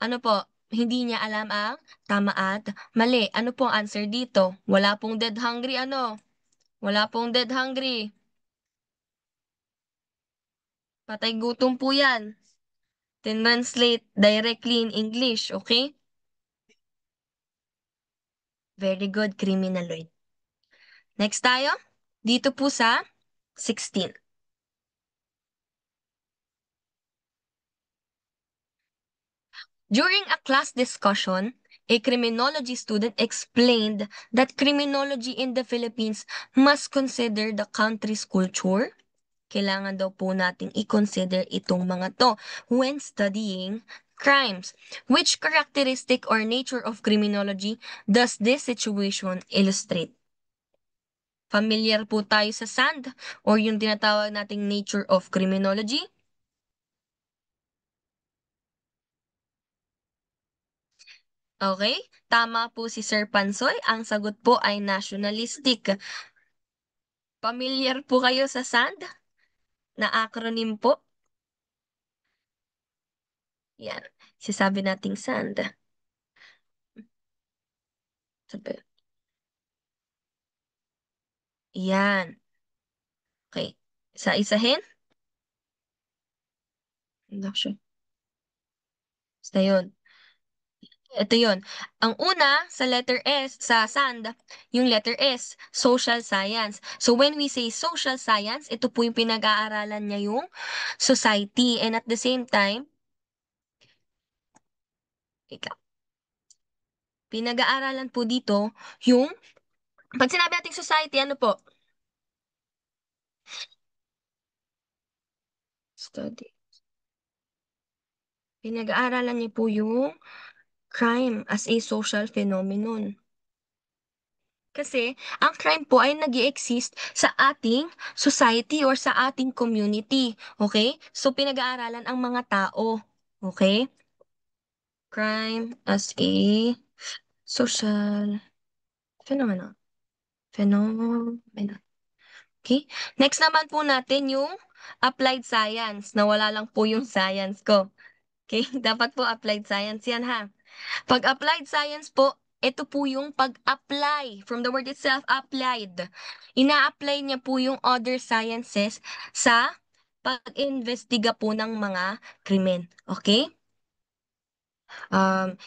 ano po, hindi niya alam ang tama at mali. Ano po ang answer dito? Wala pong dead hungry ano? Wala pong dead hungry. Patay gutom po yan. Translate directly in English, okay? Very good, criminaloid. Next tayo. Dito po sa 16. During a class discussion, a criminology student explained that criminology in the Philippines must consider the country's culture. Kailangan daw po nating i-consider itong mga to when studying crimes. Which characteristic or nature of criminology does this situation illustrate? Familiar po tayo sa SAND or yung tinatawag nating nature of criminology? Okay, tama po si Sir Pansoy. Ang sagot po ay nationalistic. Familiar po kayo sa SAND na acronym po? Yan, sisabi nating SAND. Sabi- Yan. Okay. Isa-isahin? Induction. Basta yun. Ito yun. Ang una, sa letter S, sa SAND, yung letter S, social science. So when we say social science, ito po yung pinag-aaralan niya yung society. And at the same time, ika, pinag-aaralan po dito yung, pag sinabi natin society, ano po? Study. Pinag-aaralan niya po yung crime as a social phenomenon. Kasi ang crime po ay nag exist sa ating society or sa ating community. Okay? So pinag-aaralan ang mga tao. Okay? Crime as a social phenomenon. Phenomenon. Okay? Next naman po natin yung applied science. Nawala lang po yung science ko. Okay? Dapat po applied science yan ha. Pag applied science po, ito po yung pag-apply. From the word itself, applied. Ina-apply niya po yung other sciences sa pag-investiga po ng mga krimen. Okay?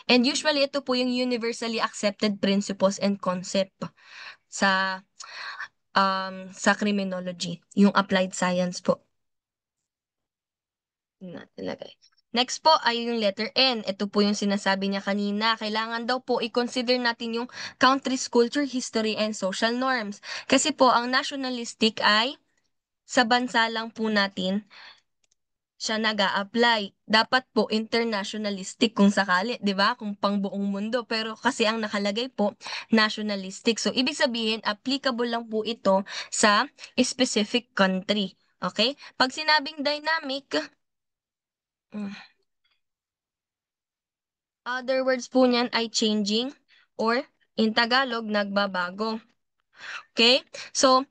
And usually, ito po yung universally accepted principles and concept sa sa criminology, yung applied science po. Yun natin lagay. Next po ay yung letter N. Ito po yung sinasabi niya kanina. Kailangan daw po i-consider natin yung country's culture, history, and social norms. Kasi po, ang nationalistic ay sa bansa lang po natin siya nag-a-apply. Dapat po internationalistic kung sakali, 'di ba? Kung pang buong mundo. Pero kasi ang nakalagay po, nationalistic. So, ibig sabihin, applicable lang po ito sa specific country. Okay? Pag sinabing dynamic, mm, other words po niyan ay changing or in Tagalog, nagbabago. Okay? So,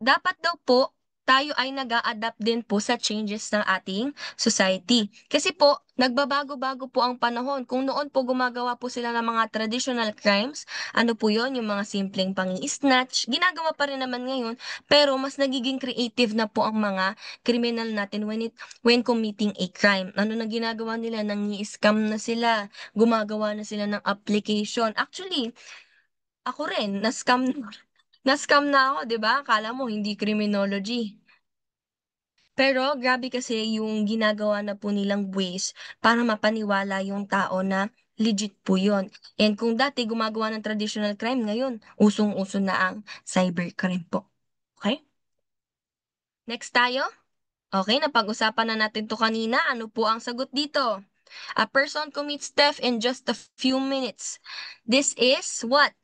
dapat daw po tayo ay nag-a-adapt din po sa changes ng ating society. Kasi po, nagbabago-bago po ang panahon. Kung noon po gumagawa po sila ng mga traditional crimes, ano po yon, yung mga simpleng pang-snatch, ginagawa pa rin naman ngayon, pero mas nagiging creative na po ang mga criminal natin when committing a crime. Ano na ginagawa nila? Nangi-scam na sila, gumagawa na sila ng application. Actually, ako rin, na-scam na ako, 'di ba? Akala mo hindi criminology. Pero grabe kasi yung ginagawa na po nilang ways para mapaniwala yung tao na legit po yun. And kung dati gumagawa ng traditional crime, ngayon usong-uso na ang cybercrime po. Okay? Next tayo. Okay, napag-usapan na natin to kanina. Ano po ang sagot dito? A person commits theft in just a few minutes. This is what?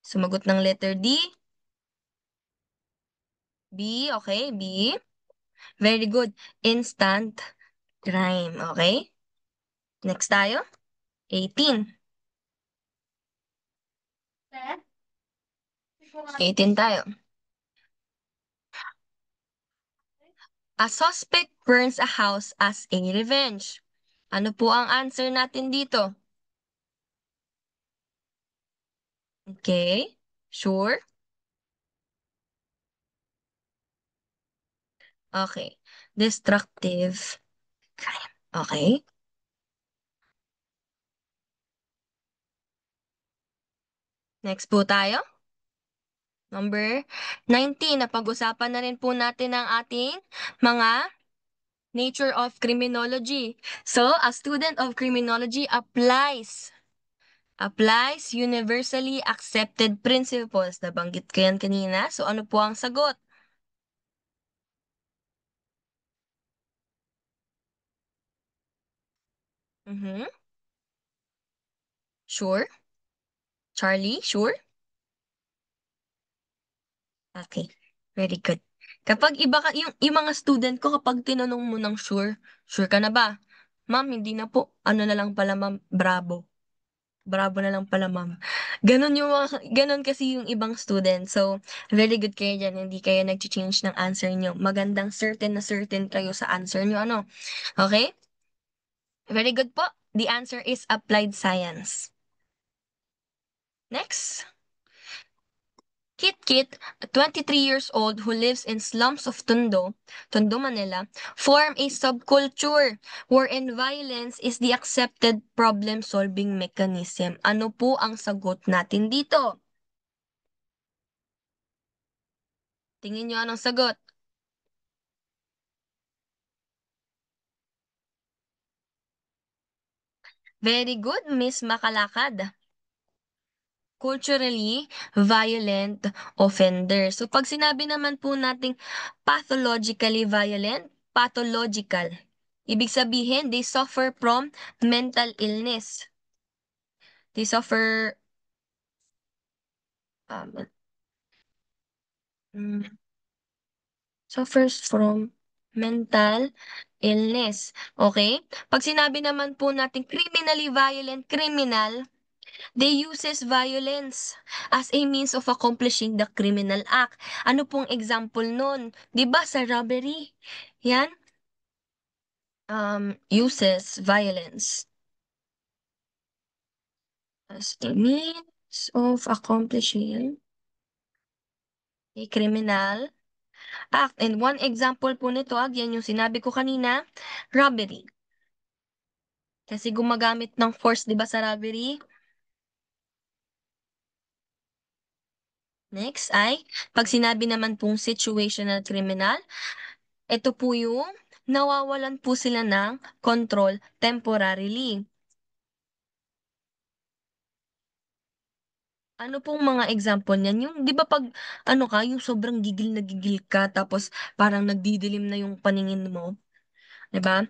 Sumagot ng letter D. B, okay, B. Very good. Instant crime, okay? Next tayo. 18. 18 tayo. A suspect burns a house as a revenge. Ano po ang answer natin dito? Okay. Sure? Okay. Destructive crime. Okay. Next po tayo. Number 19. Napag-usapan na rin po natin ang ating mga nature of criminology. So, a student of criminology applies universally accepted principles. Nabanggit ko yan kanina. So, ano po ang sagot? Mhm. Sure? Charlie, sure? Okay. Very good. Kapag iba ka, yung mga student ko, kapag tinanong mo ng sure, sure ka na ba? Ma'am, hindi na po. Ano na lang pala, ma'am? Bravo. Bravo na lang pala, ma'am. Ganon kasi yung ibang student. So, very good kayo dyan. Hindi kayo nag-change ng answer nyo. Magandang certain na certain kayo sa answer nyo. Ano? Okay? Very good po. The answer is applied science. Next. Kit Kit, 23 years old who lives in slums of Tondo, Manila, form a subculture wherein violence is the accepted problem-solving mechanism. Ano po ang sagot natin dito? Tingin nyo anong sagot? Very good, Miss Makalakad. Culturally violent offender. So pag sinabi naman po nating pathologically violent, pathological. Ibig sabihin, they suffer from mental illness. They um, mm, suffers from mental illness. Okay? Pag sinabi naman po natin criminally violent criminal, they uses violence as a means of accomplishing the criminal act. Ano pong example nun? 'Di ba sa robbery? Yan, uses violence as a means of accomplishing a criminal act. And one example po nito, again, yung sinabi ko kanina, robbery. Kasi gumagamit ng force, 'di ba sa robbery? Next ay, pag sinabi naman pong situational criminal, ito po yung nawawalan po sila ng control temporarily. Ano pong mga example niyan? Yung, di ba pag, ano ka, yung sobrang gigil na gigil ka, tapos parang nagdidilim na yung paningin mo, di ba?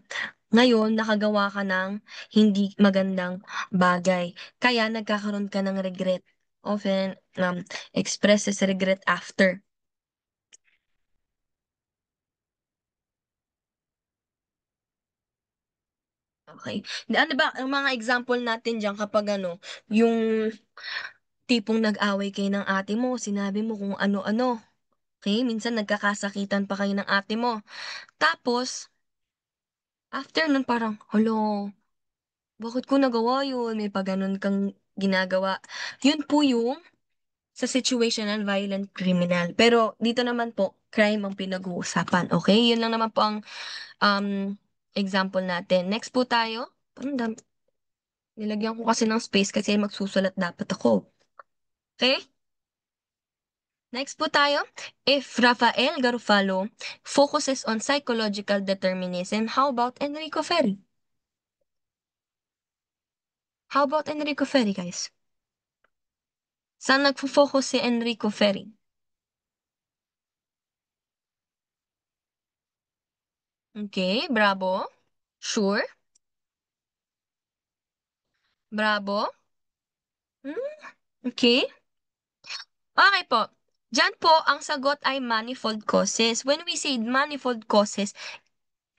Ngayon, nakagawa ka ng hindi magandang bagay. Kaya nagkakaroon ka ng regret. Often, expresses regret after. Okay. Ano ba, ang mga example natin diyan kapag ano, yung tipong nag-away kayo ng ate mo, sinabi mo kung ano-ano. Okay? Minsan nagkakasakitan pa kayo ng ate mo. Tapos, after nun parang, halo, bakit ko nagawa yun? May pa ganun kang ginagawa. Yun po yung sa situational violent criminal. Pero dito naman po, crime ang pinag-uusapan. Okay? Yun lang naman po ang um, example natin. Next po tayo. Parang nilagyan ko kasi ng space kasi magsusulat dapat ako. Okay? Next po tayo. If Rafael Garofalo focuses on psychological determinism, how about Enrico Ferri? How about Enrico Ferri, guys? Saan nagfo-focus si Enrico Ferri? Okay, bravo. Sure. Bravo. Hmm, okay. Okay po. Diyan po, ang sagot ay manifold causes. When we say manifold causes,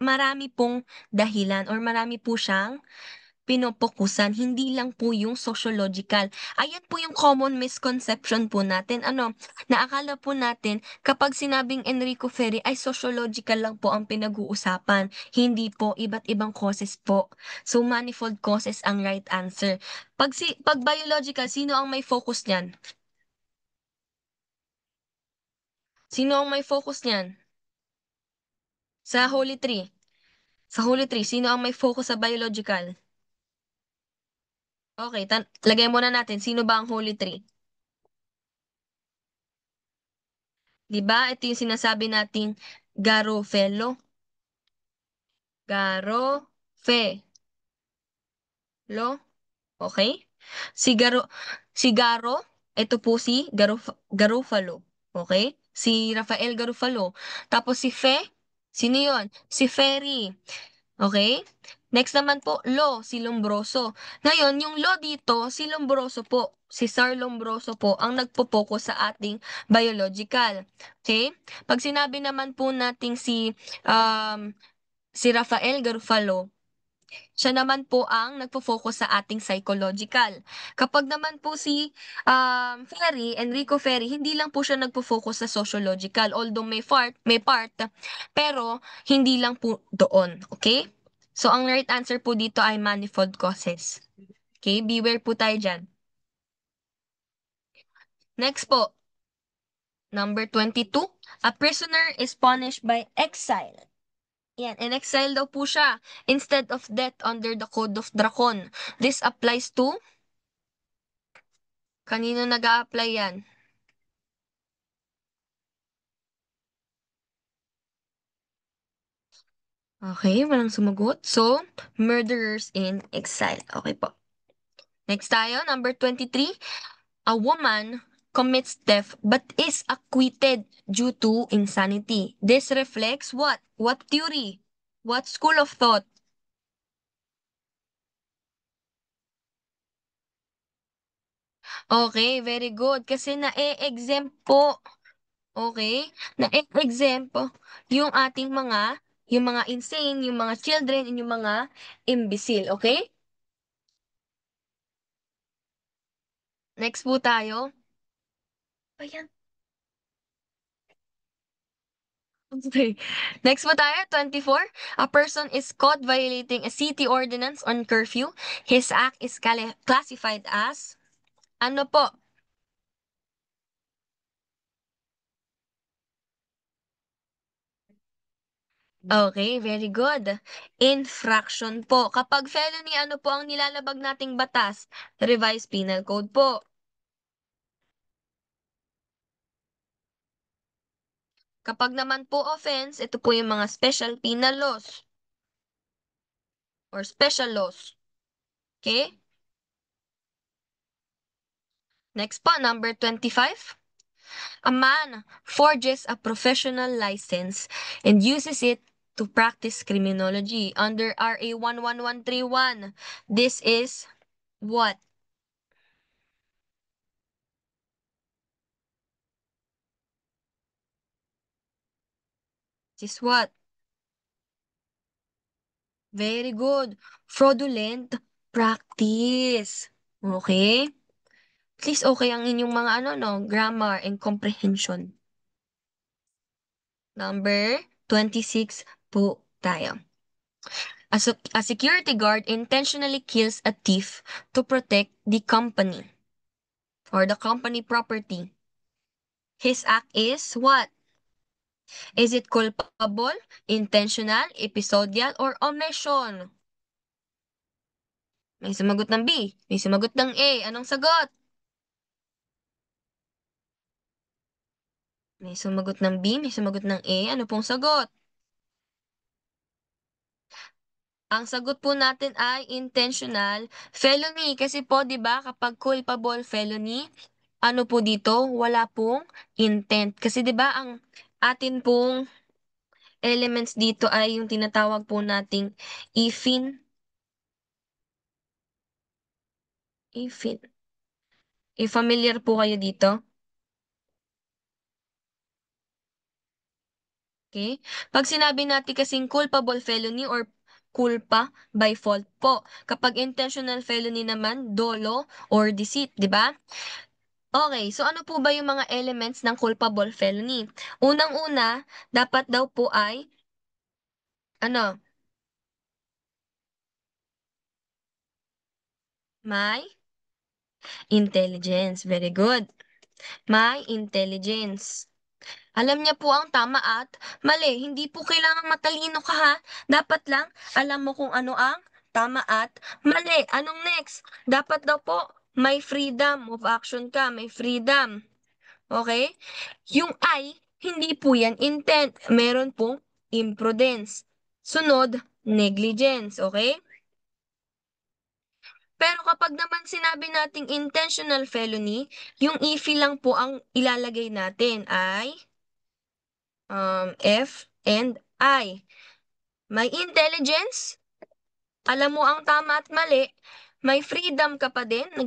marami pong dahilan or marami po siyang pinopokusan, hindi lang po yung sociological. Ayan po yung common misconception po natin. Ano, naakala po natin kapag sinabing Enrico Ferri ay sociological lang po ang pinag-uusapan. Hindi po, iba't ibang causes po. So, manifold causes ang right answer. Pag biological, sino ang may focus niyan? Sino ang may focus niyan? Sa Holy Tree. Sa Holy Tree, sino ang may focus sa biological? Okay, lagay muna natin, sino ba ang Holy Tree? 'Di ba? Ito yung sinasabi nating Garofelo. Garofelo. Okay? Si Garo, si Garo, ito po si Garofalo. Okay? Si Rafael Garofalo. Tapos si sino yun? Si Ferry. Okay? Next naman po, si Lombroso. Ngayon, yung dito, si Lombroso po, si Sir Lombroso po, ang nagpo-focus sa ating biological. Okay? Pag sinabi naman po nating um, si Rafael Garofalo, siya naman po ang nagpo-focus sa ating psychological. Kapag naman po si Enrico Ferry, hindi lang po siya nagpo-focus sa sociological, although may part, pero hindi lang po doon, okay? So, ang right answer po dito ay manifold causes. Okay, beware po tayo dyan. Next po, number 22, a prisoner is punished by exile. Yan, in exile daw po siya instead of death under the Code of Dracon. This applies to kanino nag-a-apply yan? Okay, walang sumagot. So, murderers in exile. Okay po. Next tayo, number 23. A woman commits theft but is acquitted due to insanity. This reflects what? What theory? What school of thought? Okay, very good. Kasi na-exempt po. Okay? Na-exempt po yung mga insane, yung mga children, and yung mga imbecile. Okay? Next po tayo. Ayan. Okay. Next po tayo, 24. A person is caught violating a city ordinance on curfew. His act is classified as, ano po? Okay, very good. Infraction po. Kapag felony, ano po ang nilalabag nating batas? Revised Penal Code po. Kapag naman po offense, ito po yung mga special penal laws or special laws. Okay? Next po, number 25. A man forges a professional license and uses it to practice criminology under RA 11131. This is what? This is what? Very good. Fraudulent practice. Okay? At least okay ang inyong mga grammar and comprehension. Number 26 po tayo. A security guard intentionally kills a thief to protect the company or the company property. His act is what? Is it culpable, intentional, episodial, or omission? May sumagot ng B. May sumagot ng A. Anong sagot? May sumagot ng B. May sumagot ng A. Ano pong sagot? Ang sagot po natin ay intentional felony. Kasi po, di ba, kapag culpable felony, ano po dito? Wala pong intent. Kasi di ba, ang atin pong elements dito ay yung tinatawag po nating ifin. Ifin. Familiar po kayo dito? Okay? Pag sinabi natin kasing culpable felony or culpa by fault po. Kapag intentional felony naman, dolo or deceit, di ba? Okay, so ano po ba yung mga elements ng culpable felony? Unang-una, dapat daw po ay, ano, may intelligence. Very good. May intelligence. Alam niya po ang tama at mali. Hindi po kailangang matalino ka ha. Dapat lang alam mo kung ano ang tama at mali. Anong next? Dapat daw po may freedom of action ka. May freedom. Okay? Yung I, hindi po yan intent. Meron pong imprudence. Sunod, negligence. Okay? Pero kapag naman sinabi nating intentional felony, yung IFI lang po ang ilalagay natin ay F and I. May intelligence, alam mo ang tama at mali, may freedom ka pa din na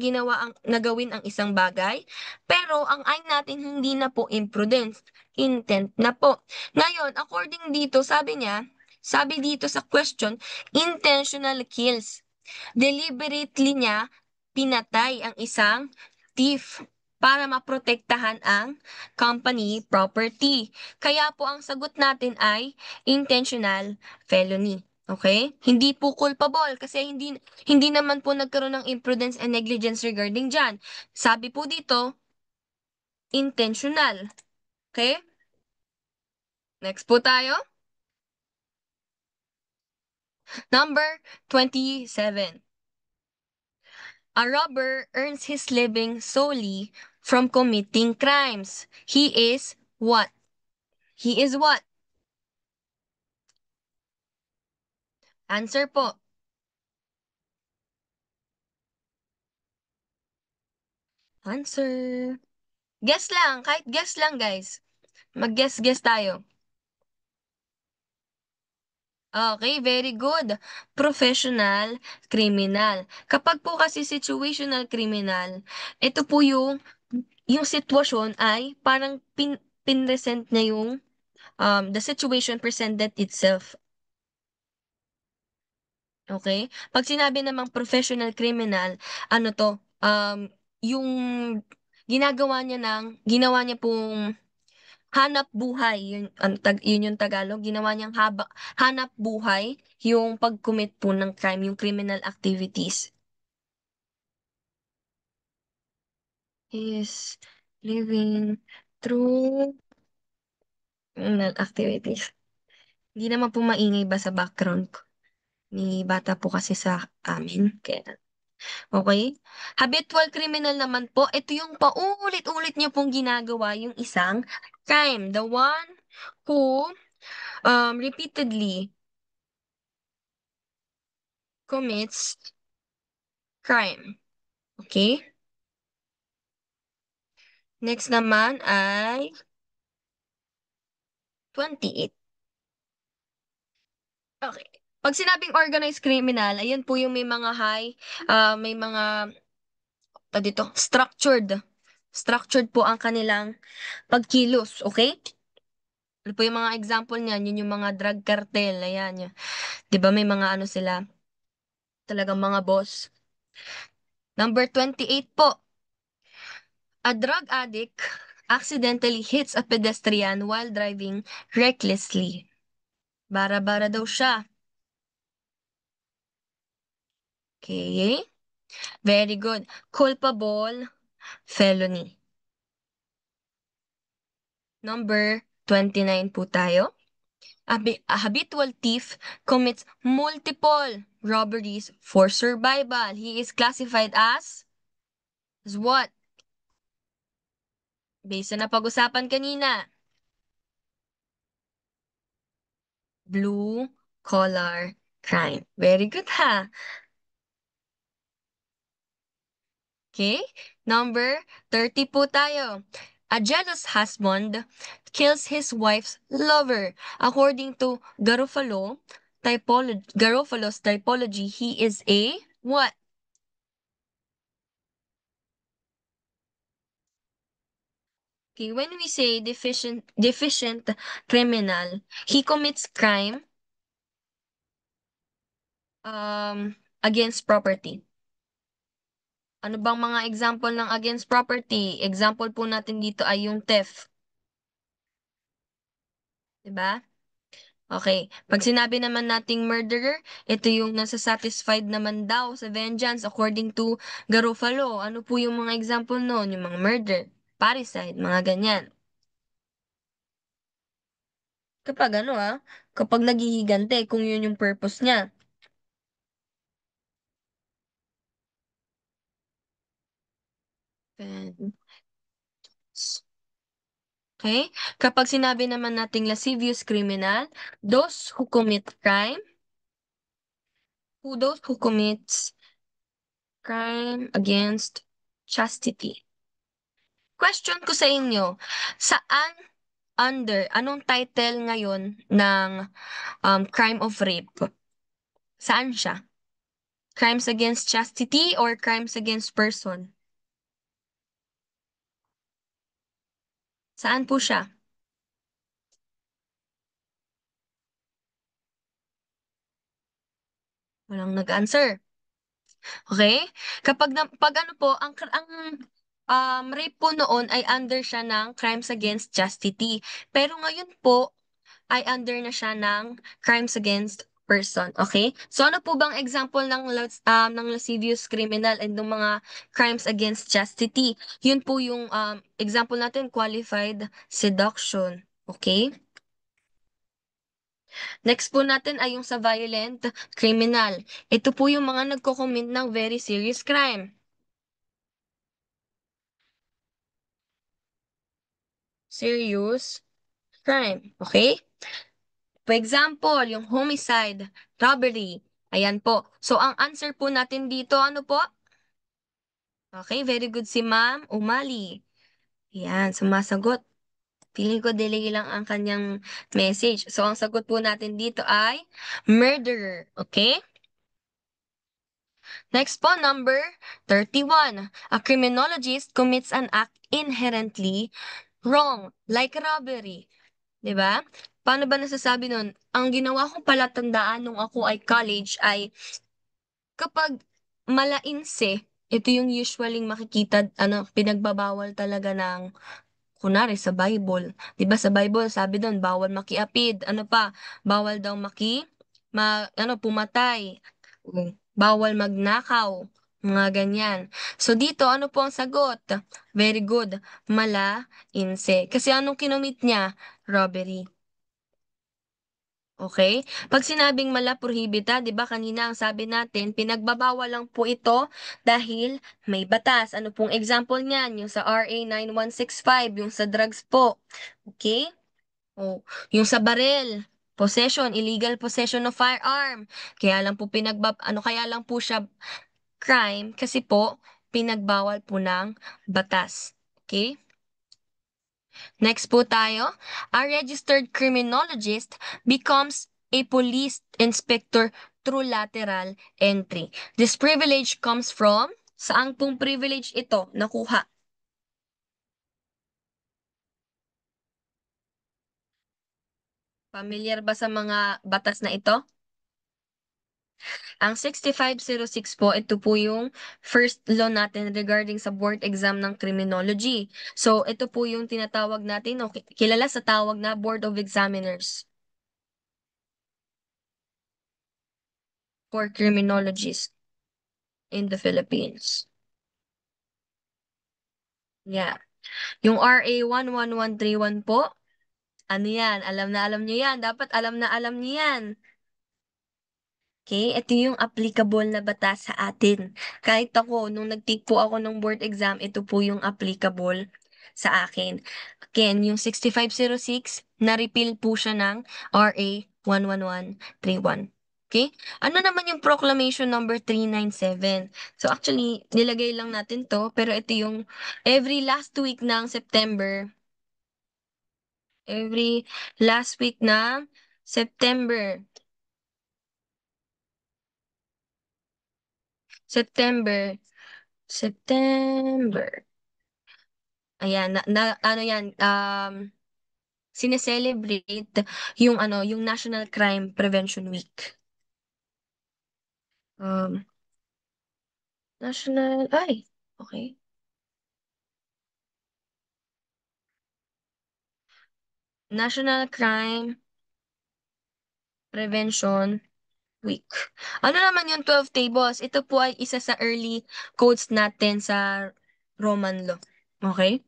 nagawin ang isang bagay, pero ang I natin hindi na po imprudence, intent na po. Ngayon, according dito, sabi dito sa question, intentional kills. Deliberately niya pinatay ang isang thief para maprotektahan ang company property. Kaya po ang sagot natin ay intentional felony. Okay? Hindi po culpable kasi hindi naman po nagkaroon ng imprudence and negligence regarding dyan. Sabi po dito, intentional. Okay? Next po tayo. Number 27. A robber earns his living solely from committing crimes. He is what? He is what? Answer po. Answer. Guess lang. Kahit guess lang, guys. Mag-guess-guess tayo. Okay, very good. Professional criminal. Kapag po kasi situational criminal, ito po yung sitwasyon ay parang pinresent niya yung the situation presented itself. Okay? Pag sinabi namang professional criminal, ano to? Yung ginawa niya pong hanap buhay, yun yung Tagalog, ginawa niyang hanap buhay yung pag-commit po ng crime, yung criminal activities. Is living through criminal activities. Hindi naman po maingay ba sa background ko? May bata po kasi sa amin. Kaya okay? Habitual criminal naman po, ito yung paulit-ulit niyo pong ginagawa yung isang crime. The one who repeatedly commits crime. Okay? Next naman ay 28. Okay. Pag sinabing organized criminal, ayun po yung may mga, dito, structured po ang kanilang pagkilos, okay? Ano po yung mga example niyan? Yun yung mga drug cartel, ayan. Yun. 'Di ba may mga ano sila, talagang mga boss. Number 28 po. A drug addict accidentally hits a pedestrian while driving recklessly. Bara-bara daw siya. Okay? Very good. Culpable felony. Number 29 po tayo. A habitual thief commits multiple robberies for survival. He is classified as what? Based sa napag-usapan kanina. Blue collar crime. Very good ha. Okay? Number 30 po tayo. A jealous husband kills his wife's lover. According to Garofalo's typology, he is a what? Okay, when we say deficient criminal, he commits crime against property. Ano bang mga example ng against property? Example po natin dito ay yung theft, 'di ba? Okay, pag sinabi naman nating murderer, ito yung nasa satisfied naman daw sa vengeance according to Garofalo. Ano po yung mga example noon? Yung mga murder, parricide, mga ganyan. Kapag ano kapag naghihigante, kung yun yung purpose niya. Pen- Okay? Kapag sinabi naman nating lascivious criminal, those who commit crime, those who commits crime against chastity. Question ko sa inyo, saan anong title ngayon ng crime of rape? Saan siya? Crimes against chastity or crimes against person? Saan po siya? Walang nag-answer. Okay? Pag ano po, ang rape po noon ay under siya ng crimes against chastity. Pero ngayon po ay under na siya ng crimes against person. Okay? So ano po bang example ng lascivious criminal and ng mga crimes against chastity? Yun po yung example natin, qualified seduction. Okay? Next po natin ay yung sa violent criminal. Ito po yung mga nagko-commit ng very serious crime. Serious crime. Okay? For example, yung homicide, robbery. Ayan po. So, ang answer po natin dito, ano po? Okay, very good si Ma'am Umali. Ayan, sumasagot. Feeling ko delay lang ang kanyang message. So, ang sagot po natin dito ay murderer. Okay? Next po, number 31. A criminologist commits an act inherently wrong, like robbery. 'Di ba? Paano ba nasasabi nun? Ang ginawa kong palatandaan nung ako ay college ay kapag malainse, ito yung usually makikita, pinagbabawal talaga ng, kunwari sa Bible. 'Di ba sa Bible, sabi doon, bawal makiapid. Ano pa? Bawal daw pumatay. Bawal magnakaw. Mga ganyan. So dito, ano po ang sagot? Very good. Mala, inse. Kasi anong kinumit niya? Robbery. Okay? Pag sinabing mala prohibita, 'di ba kanina ang sabi natin, pinagbabawal lang po ito dahil may batas. Ano pong example niyan? Yung sa RA 9165, yung sa drugs po. Okay? O, yung sa barel, possession, illegal possession of firearm. Kaya lang po siya crime kasi po pinagbawal po ng batas. Okay? Next po tayo, a registered criminologist becomes a police inspector through lateral entry. This privilege comes from, saan pong privilege ito nakuha? Familiar ba sa mga batas na ito? Ang 6506 po, ito po yung first law natin regarding sa board exam ng criminology. So, ito po yung tinatawag natin, o kilala sa tawag na Board of Examiners for criminologists in the Philippines. Yeah. Yung RA 11131 po, ano yan? Alam na alam nyo yan. Dapat alam na alam nyo yan. Okay, ito yung applicable na batas sa atin. Kahit ako, nung nag-take po ako ng board exam, ito po yung applicable sa akin. Again, yung 6506, na-repeal po siya ng RA 11131. Okay? Ano naman yung proclamation number 397? So actually, nilagay lang natin to, pero ito yung every last week ng September, every last week ng September, September, September. Ayan, ano yan, sineselebrate yung ano, yung National Crime Prevention Week. Um, okay. National Crime Prevention Week. Ano naman yung 12 tables? Ito po ay isa sa early codes natin sa Roman law. Okay?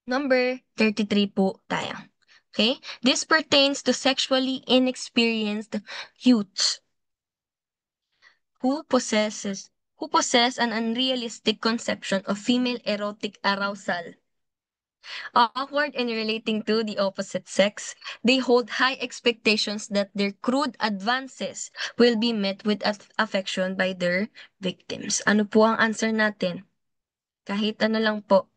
Number 33 po tayo. Okay? This pertains to sexually inexperienced youths who possesses who possess an unrealistic conception of female erotic arousal. Awkward in relating to the opposite sex, they hold high expectations that their crude advances will be met with affection by their victims. Ano po ang answer natin? Kahit ano lang po.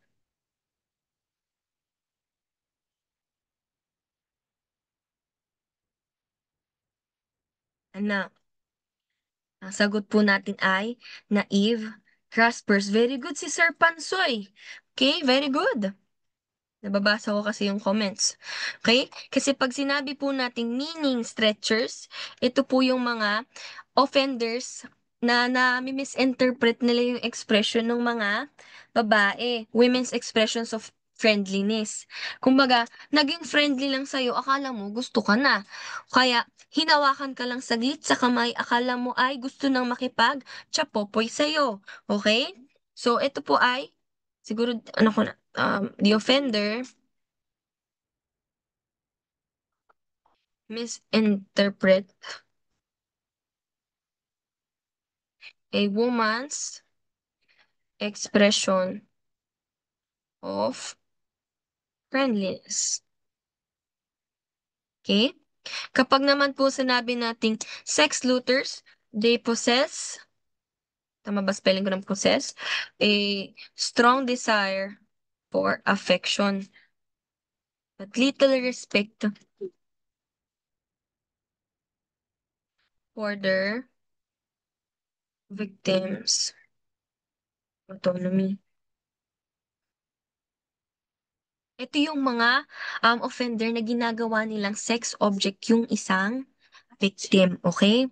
Ano? Ang sagot po natin ay naive, graspers. Very good si Sir Pansoy. Okay, very good. Nababasa ko kasi yung comments. Okay? Kasi pag sinabi po nating meaning stretchers, ito po yung mga offenders na misinterpret nila yung expression ng mga babae. Women's expressions of friendliness. Kumbaga, naging friendly lang sa'yo, akala mo gusto ka na. Kaya, hinawakan ka lang saglit sa kamay, akala mo ay gusto nang makipag-chapopoy sa'yo. Okay? So, ito po ay, siguro, ano ko na, the offender misinterpret a woman's expression of friendliness. Okay? Kapag naman po sinabi nating sex looters, they possess, tama ba spelling ko ng possess? A strong desire for affection, but little respect for their victims' autonomy. Ito yung mga offender na ginagawa nilang sex object yung isang victim, okay?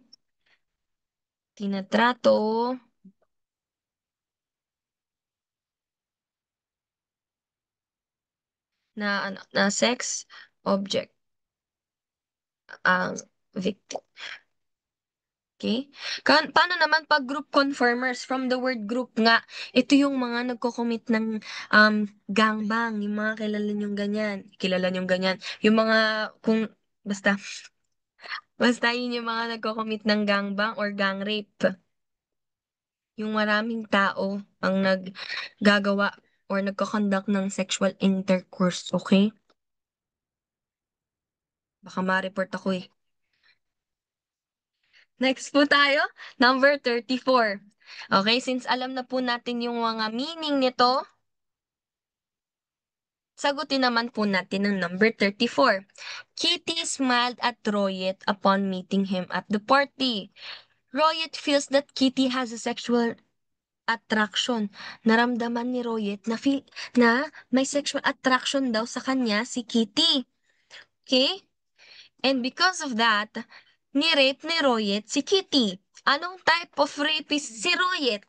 Tinatrato na sex object ang victim. Okay? Paano naman pag group confirmers? From the word group nga, ito yung mga nagko-commit ng gangbang, yung mga kilala niyong ganyan, yung mga, kung, basta yun yung mga nagko-commit ng gangbang or gang rape. Yung maraming tao ang naggagawa or nagko-conduct ng sexual intercourse, okay? Baka ma-report ako eh. Next po tayo, number 34. Okay, since alam na po natin yung mga meaning nito, sagutin naman po natin ang number 34. Kitty smiled at Royet upon meeting him at the party. Royet feels that Kitty has a sexual attraction. Naramdaman ni Royet na may sexual attraction daw sa kanya si Kitty. Okay? And because of that, ni-rape ni Royet si Kitty. Anong type of rapist si Royet?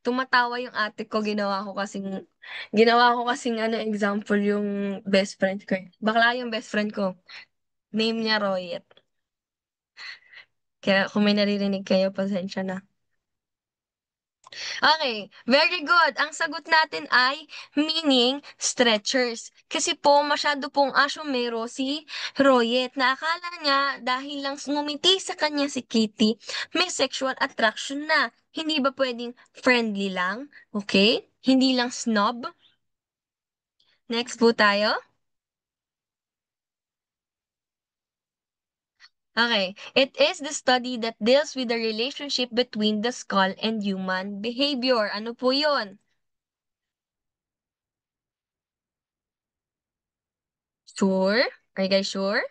Tumatawa yung ate ko, ginawa ko kasing ano example yung best friend ko. Bakla yung best friend ko. Name niya Royet. Kaya kung may naririnig kayo, pasensya na. Okay, very good. Ang sagot natin ay meaning stretchers. Kasi po, masyado pong asyumero si Royet na akala niya dahil lang ngumiti sa kanya si Kitty, may sexual attraction na. Hindi ba pwedeng friendly lang? Okay? Hindi lang snob? Next po tayo. Okay. It is the study that deals with the relationship between the skull and human behavior. Ano po yun? Sure? Are you guys sure?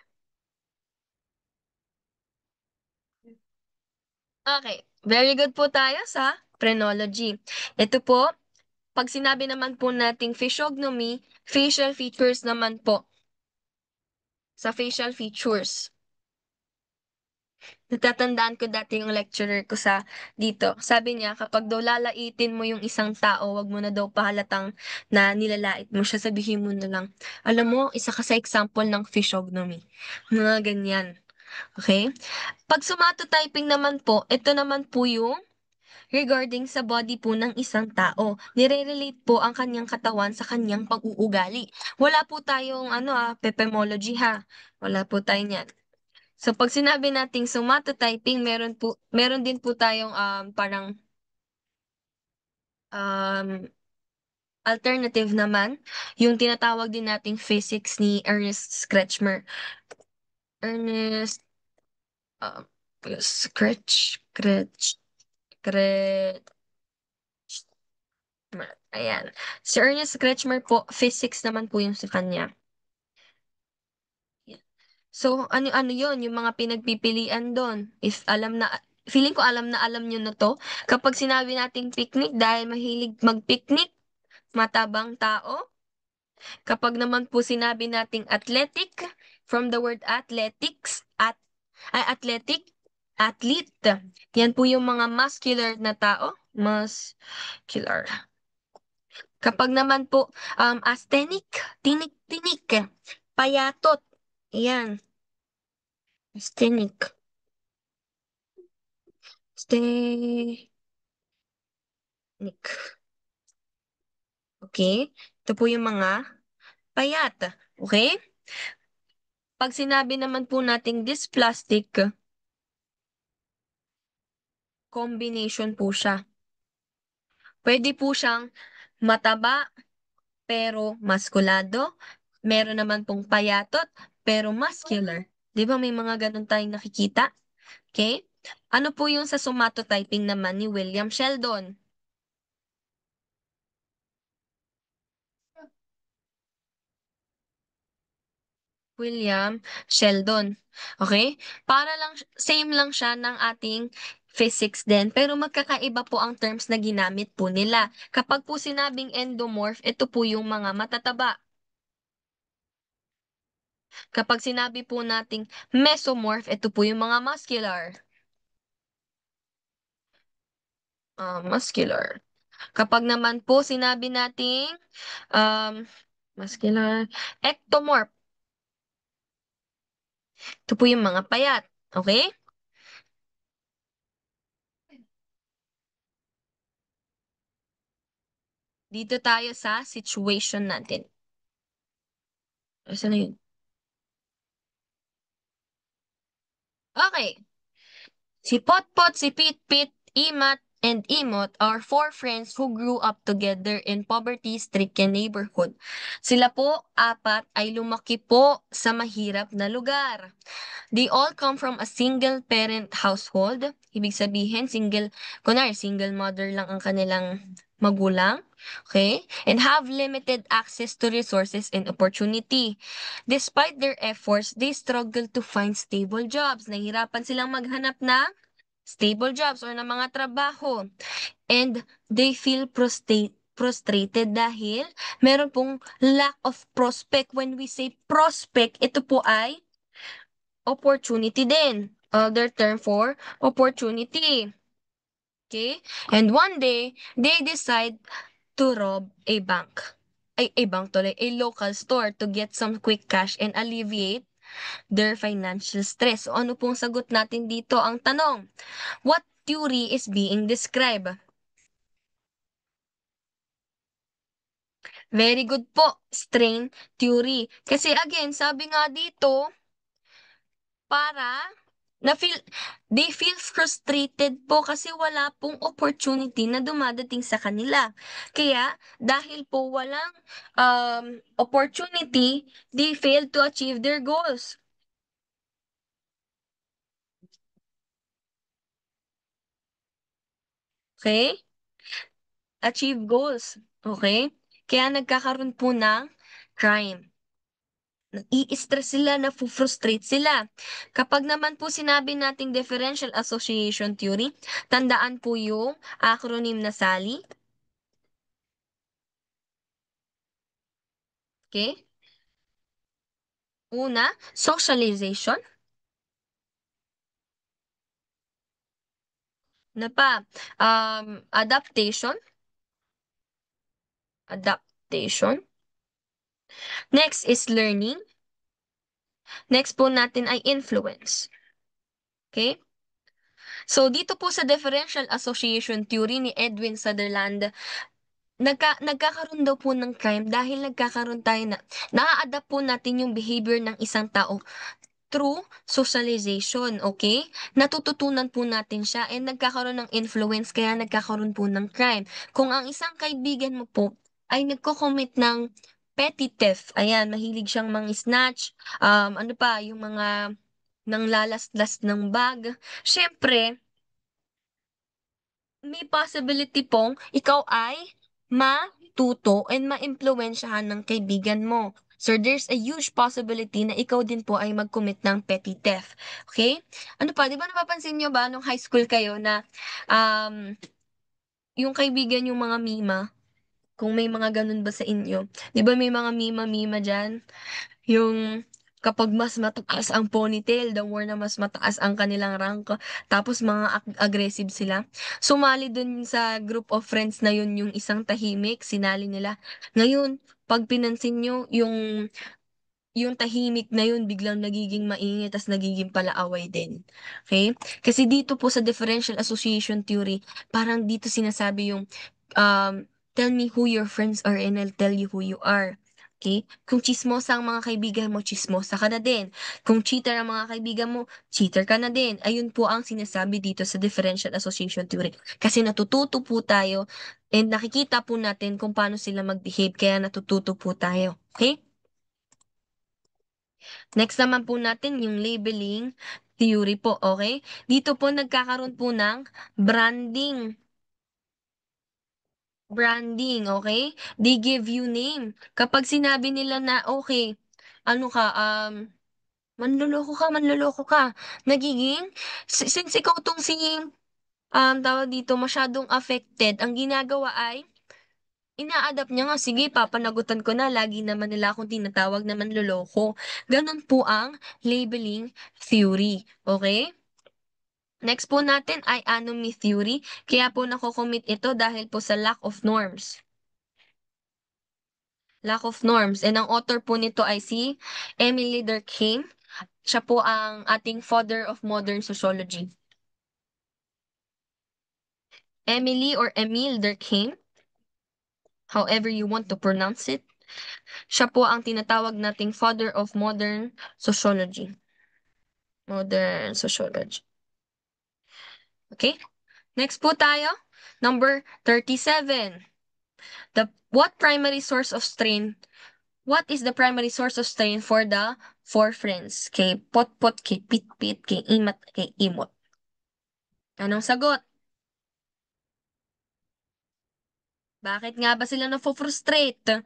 Okay. Very good po tayo sa Phrenology. Ito po, pag sinabi naman po nating physiognomy, facial features naman po. Sa facial features. Natatandaan ko dati yung lecturer ko sa dito. Sabi niya, kapag daw lalaitin mo yung isang tao, wag mo na daw pahalatang na nilalait mo siya. Sabihin mo na lang, alam mo, isa ka sa example ng physiognomy. Mga ganyan. Okay? Pag somatotyping naman po, ito naman po yung regarding sa body po ng isang tao. Nire-relate po ang kanyang katawan sa kanyang pag-uugali. Wala po tayong pepemology ha. Wala po tayo niyan. So pag sinabi nating somatotyping, meron din po tayong parang um, alternative naman, yung tinatawag din nating physics ni Ernest Kretschmer. Ernest um, Kretschmer. Ayan. Si Ernest Kretschmer po, physics naman po yung sa kanya. So, ano yon yung mga pinagpipilian doon. Feeling ko alam nyo na to. Kapag sinabi nating picnic, dahil mahilig mag-picnic, matabang tao. Kapag naman po sinabi nating athletic, from the word athletics, athletic, athlete. Yan po yung mga muscular na tao. Muscular. Kapag naman po asthenic, tinik-tinik, payatot. Yan, asthenic. Asthenic. Okay? Ito po yung mga payat. Okay? Pag sinabi naman po nating dysplastic, combination po siya. Pwede po siyang mataba pero maskulado. Meron naman pong payatot pero muscular. Di ba may mga ganun tayong nakikita? Okay? Ano po yung sa somatotyping naman ni William Sheldon? William Sheldon. Okay? Same lang siya ng ating physics din, pero magkakaiba po ang terms na ginamit po nila. Kapag po sinabing endomorph, ito po yung mga matataba. Kapag sinabi po nating mesomorph, ito po yung mga muscular. Muscular. Kapag naman po sinabi nating um, muscular, ectomorph, ito po yung mga payat. Okay? Dito tayo sa situation natin. Saan na yun? Okay. Si Potpot, si Pitpit, Imat, and Imot are four friends who grew up together in poverty-stricken neighborhood. Sila po, apat, ay lumaki po sa mahirap na lugar. They all come from a single-parent household. Ibig sabihin, single mother lang ang kanilang magulang. Okay? And have limited access to resources and opportunity. Despite their efforts, they struggle to find stable jobs. Nahihirapan silang maghanap ng stable jobs or ng mga trabaho. And they feel frustrated dahil meron pong lack of prospect. When we say prospect, ito po ay opportunity din. Other term for opportunity. Okay? And one day, they decide to rob a bank. A bank tuloy, a local store to get some quick cash and alleviate their financial stress. So ano pong sagot natin dito? Ang tanong, what theory is being described? Very good po, strain theory. Kasi again, sabi nga dito, para they feel frustrated po kasi wala pong opportunity na dumadating sa kanila. Kaya, dahil po walang opportunity, they fail to achieve their goals. Okay? Achieve goals. Okay? Kaya nagkakaroon po ng crime. i-stress sila, na-frustrate sila. Kapag naman po sinabi nating differential association theory, tandaan po yung acronym na SALI. Okay? Una, socialization. Na pa, adaptation. Adaptation. Next is learning. Next po natin ay influence. Okay? So, dito po sa differential association theory ni Edwin Sutherland, nagkakaroon daw po ng crime dahil nagkakaroon tayo naa-adapt po natin yung behavior ng isang tao through socialization, okay? Natututunan po natin siya and nagkakaroon ng influence kaya nagkakaroon po ng crime. Kung ang isang kaibigan mo po ay nagko-commit ng petty theft, ayan, mahilig siyang mang-snatch, ano pa, yung mga nang lalas-las ng bag, syempre, may possibility pong ikaw ay matuto and ma-impluwensyahan ng kaibigan mo. So there's a huge possibility na ikaw din po ay mag-commit ng petty theft. Okay? Ano pa, di ba napapansin nyo ba nung high school kayo na um, yung kaibigan yung mga mima, kung may mga ganun ba sa inyo? Di ba may mga mima-mima dyan? Yung kapag mas mataas ang ponytail, the more na mas mataas ang kanilang rank, tapos mga aggressive sila. Sumali dun sa group of friends na yun yung isang tahimik, sinali nila. Ngayon, pag pinansin nyo, yung tahimik na yun biglang nagiging maingay tas nagiging palaaway din. Okay? Kasi dito po sa differential association theory, parang dito sinasabi yung tell me who your friends are and I'll tell you who you are. Okay? Kung chismosa ang mga kaibigan mo, chismosa ka na din. Kung cheater ang mga kaibigan mo, cheater ka na din. Ayun po ang sinasabi dito sa differential association theory. Kasi natututo po tayo and nakikita po natin kung paano sila mag-behave kaya natututo po tayo. Okay? Next naman po natin yung labeling theory po, okay? Dito po nagkakaroon po ng branding. Branding, okay? They give you name. Kapag sinabi nila na, okay, ano ka, manloloko ka. Nagiging, since ikaw tong si, tawag dito, masyadong affected, ang ginagawa ay, ina-adapt niya nga, sige, papanagutan ko na, lagi naman nila akong tinatawag na manloloko. Ganon po ang labeling theory. Okay? Next po natin ay anomy theory. Kaya po nakocommit ito dahil po sa lack of norms. Lack of norms. And ang author po nito ay si Emily Durkheim. Siya po ang ating father of modern sociology. Emily or Emile Durkheim, however you want to pronounce it. Siya po ang tinatawag nating father of modern sociology. Modern sociology. Okay? Next po tayo. Number 37. What is the primary source of strain for the four friends? Kay Potpot, kay Pitpit, kay Imat, kay Imot. Anong sagot? Bakit nga ba sila na-frustrate?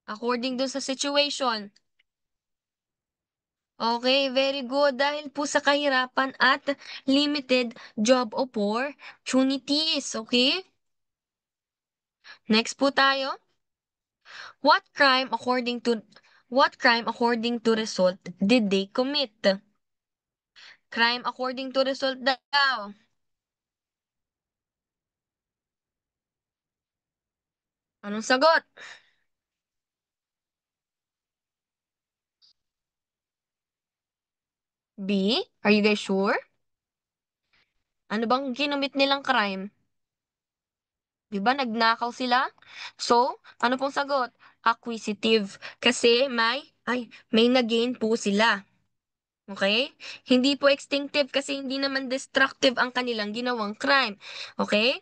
According dun sa situation. Okay, very good. Dahil po sa kahirapan at limited job opportunities. Okay? Next po tayo. What crime according to result did they commit? Crime according to result daw. Anong sagot? B? Are you guys sure? Ano bang ginamit nilang crime? Di ba nagnakaw sila? So, ano pong sagot? Acquisitive. Kasi may nagain po sila. Okay? Hindi po extinctive kasi hindi naman destructive ang kanilang ginawang crime. Okay?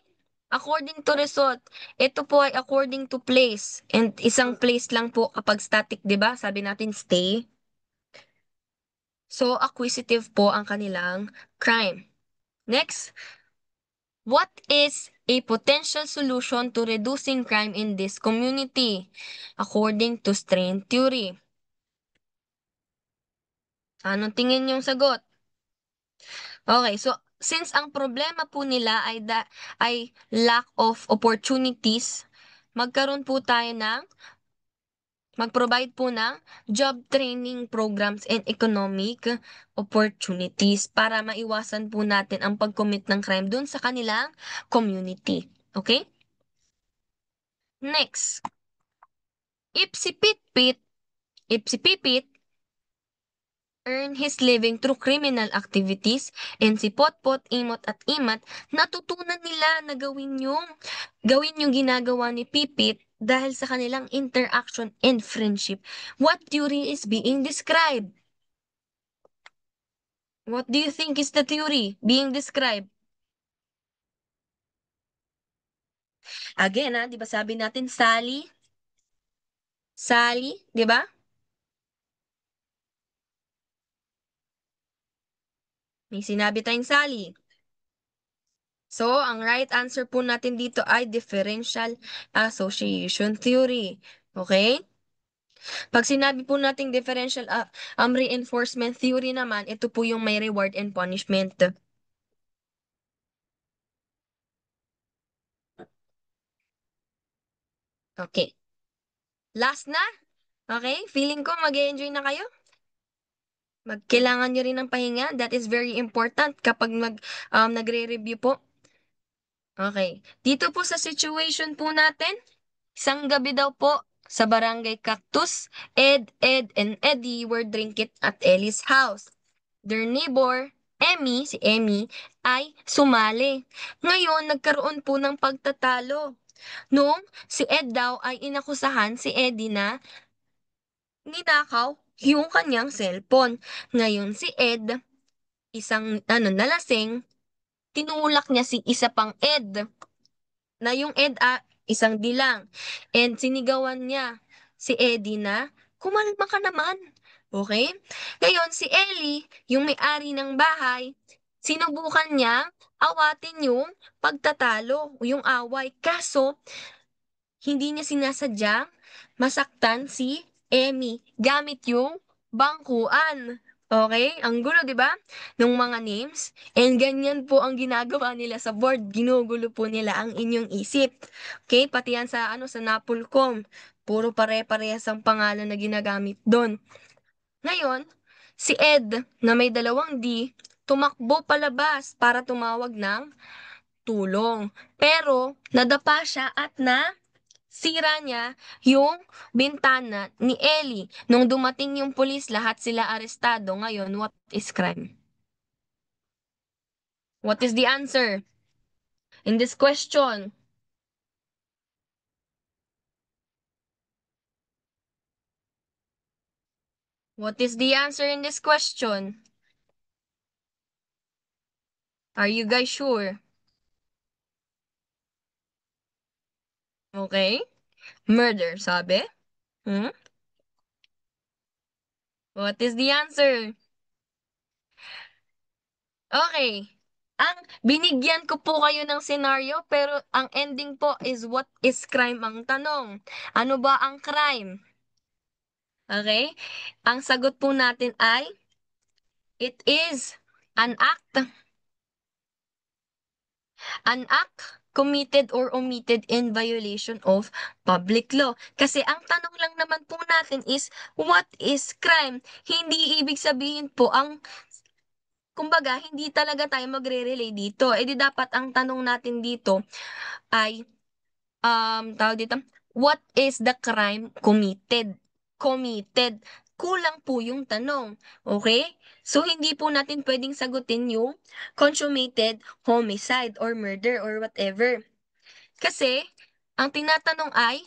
According to result, ito po ay according to place. And isang place lang po kapag static, di ba? Sabi natin stay. So, acquisitive po ang kanilang crime. Next, what is a potential solution to reducing crime in this community? According to strain theory. Anong tingin yung sagot? Okay, so since ang problema po nila ay lack of opportunities, magkaroon po tayo ng mag-provide po ng job training programs and economic opportunities para maiwasan po natin ang pag-commit ng crime dun sa kanilang community. Okay? Next, if si Pitpit, if si Pipit earn his living through criminal activities and si Potpot, Imot at Imat, natutunan nila na gawin yung ginagawa ni Pipit dahil sa kanilang interaction and friendship. What theory is being described? What do you think is the theory being described? Again, di ba sabi natin Sally? Sally, di ba? May sinabi tayong Sally. So, ang right answer po natin dito ay differential association theory. Okay? Pag sinabi po nating differential reinforcement theory naman, ito po yung may reward and punishment. Okay. Last na? Okay? Feeling ko mag-enjoy na kayo. Kailangan nyo rin ng pahinga. That is very important kapag nagre-review po. Okay. Dito po sa situation po natin, isang gabi daw po sa Barangay Cactus, Ed, and Eddie were drinking at Ellie's house. Their neighbor, si Emmy, ay sumali. Ngayon, nagkaroon po ng pagtatalo. Noong si Ed daw ay inakusahan si Eddie na ninakaw yung kanyang cellphone. Ngayon si Ed, isang nalasing, tinulak niya si isa pang Ed na yung isang dilang. And sinigawan niya si Eddie na, kumalma ka naman. Okay? Ngayon, si Ellie, yung may-ari ng bahay, sinubukan niya awatin yung pagtatalo, yung away. Kaso, hindi niya sinasadyang masaktan si Emmy gamit yung bangkuan. Okay? Ang gulo, di ba? Nung mga names. And ganyan po ang ginagawa nila sa board. Ginugulo po nila ang inyong isip. Okay? Pati yan sa, sa Napolcom. Puro pare-parehas ang pangalan na ginagamit doon. Ngayon, si Ed na may 2 D, tumakbo palabas para tumawag ng tulong. Pero, nadapa siya at sira niya yung bintana ni Ellie. Nung dumating yung pulis, lahat sila arestado. Ngayon, what is crime? What is the answer in this question? What is the answer in this question? Are you guys sure? Okay? Murder, sabi? Hmm? What is the answer? Okay. Ang binigyan ko po kayo ng scenario pero ang ending po is what is crime ang tanong. Ano ba ang crime? Okay? Ang sagot po natin ay it is an act committed or omitted in violation of public law. Kasi ang tanong lang naman po natin is what is crime? Hindi ibig sabihin po kumbaga, hindi talaga tayo magre-relay dito. Eh di dapat ang tanong natin dito ay, tawag dito, what is the crime committed? Committed. Kulang po yung tanong. Okay? So, hindi po natin pwedeng sagutin yung consummated homicide or murder or whatever. Kasi, ang tinatanong ay,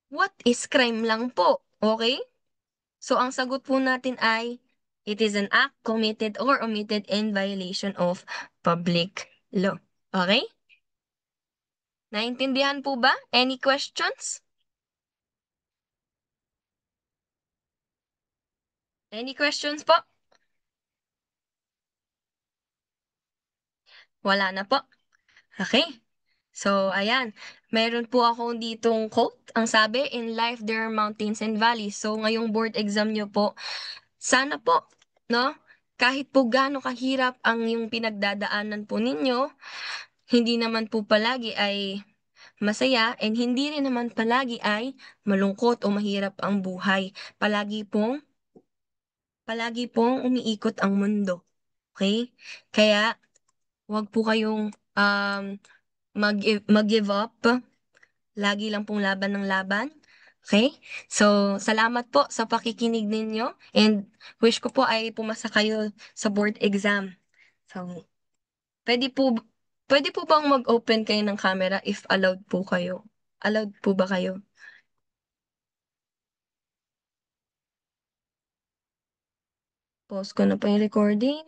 what is crime lang po? Okay? So, ang sagot po natin ay, it is an act committed or omitted in violation of public law. Okay? Naintindihan po ba? Any questions? Any questions po? Wala na po. Okay. So, ayan. Meron po ako ditong quote. Ang sabi, in life there are mountains and valleys. So, ngayong board exam nyo po, sana po no? Kahit po gaano kahirap ang yung pinagdadaanan po ninyo, hindi naman po palagi ay masaya and hindi rin naman palagi ay malungkot o mahirap ang buhay. Palagi pong umiikot ang mundo. Okay? Kaya wag po kayong mag-give up. Lagi lang pong laban ng laban. Okay? So, salamat po sa pakikinig ninyo and wish ko po ay pumasa kayo sa board exam. So, pwede po pwede po bang mag-open kayo ng camera if allowed po kayo? Allowed po ba kayo? Pause ko na po yung recording.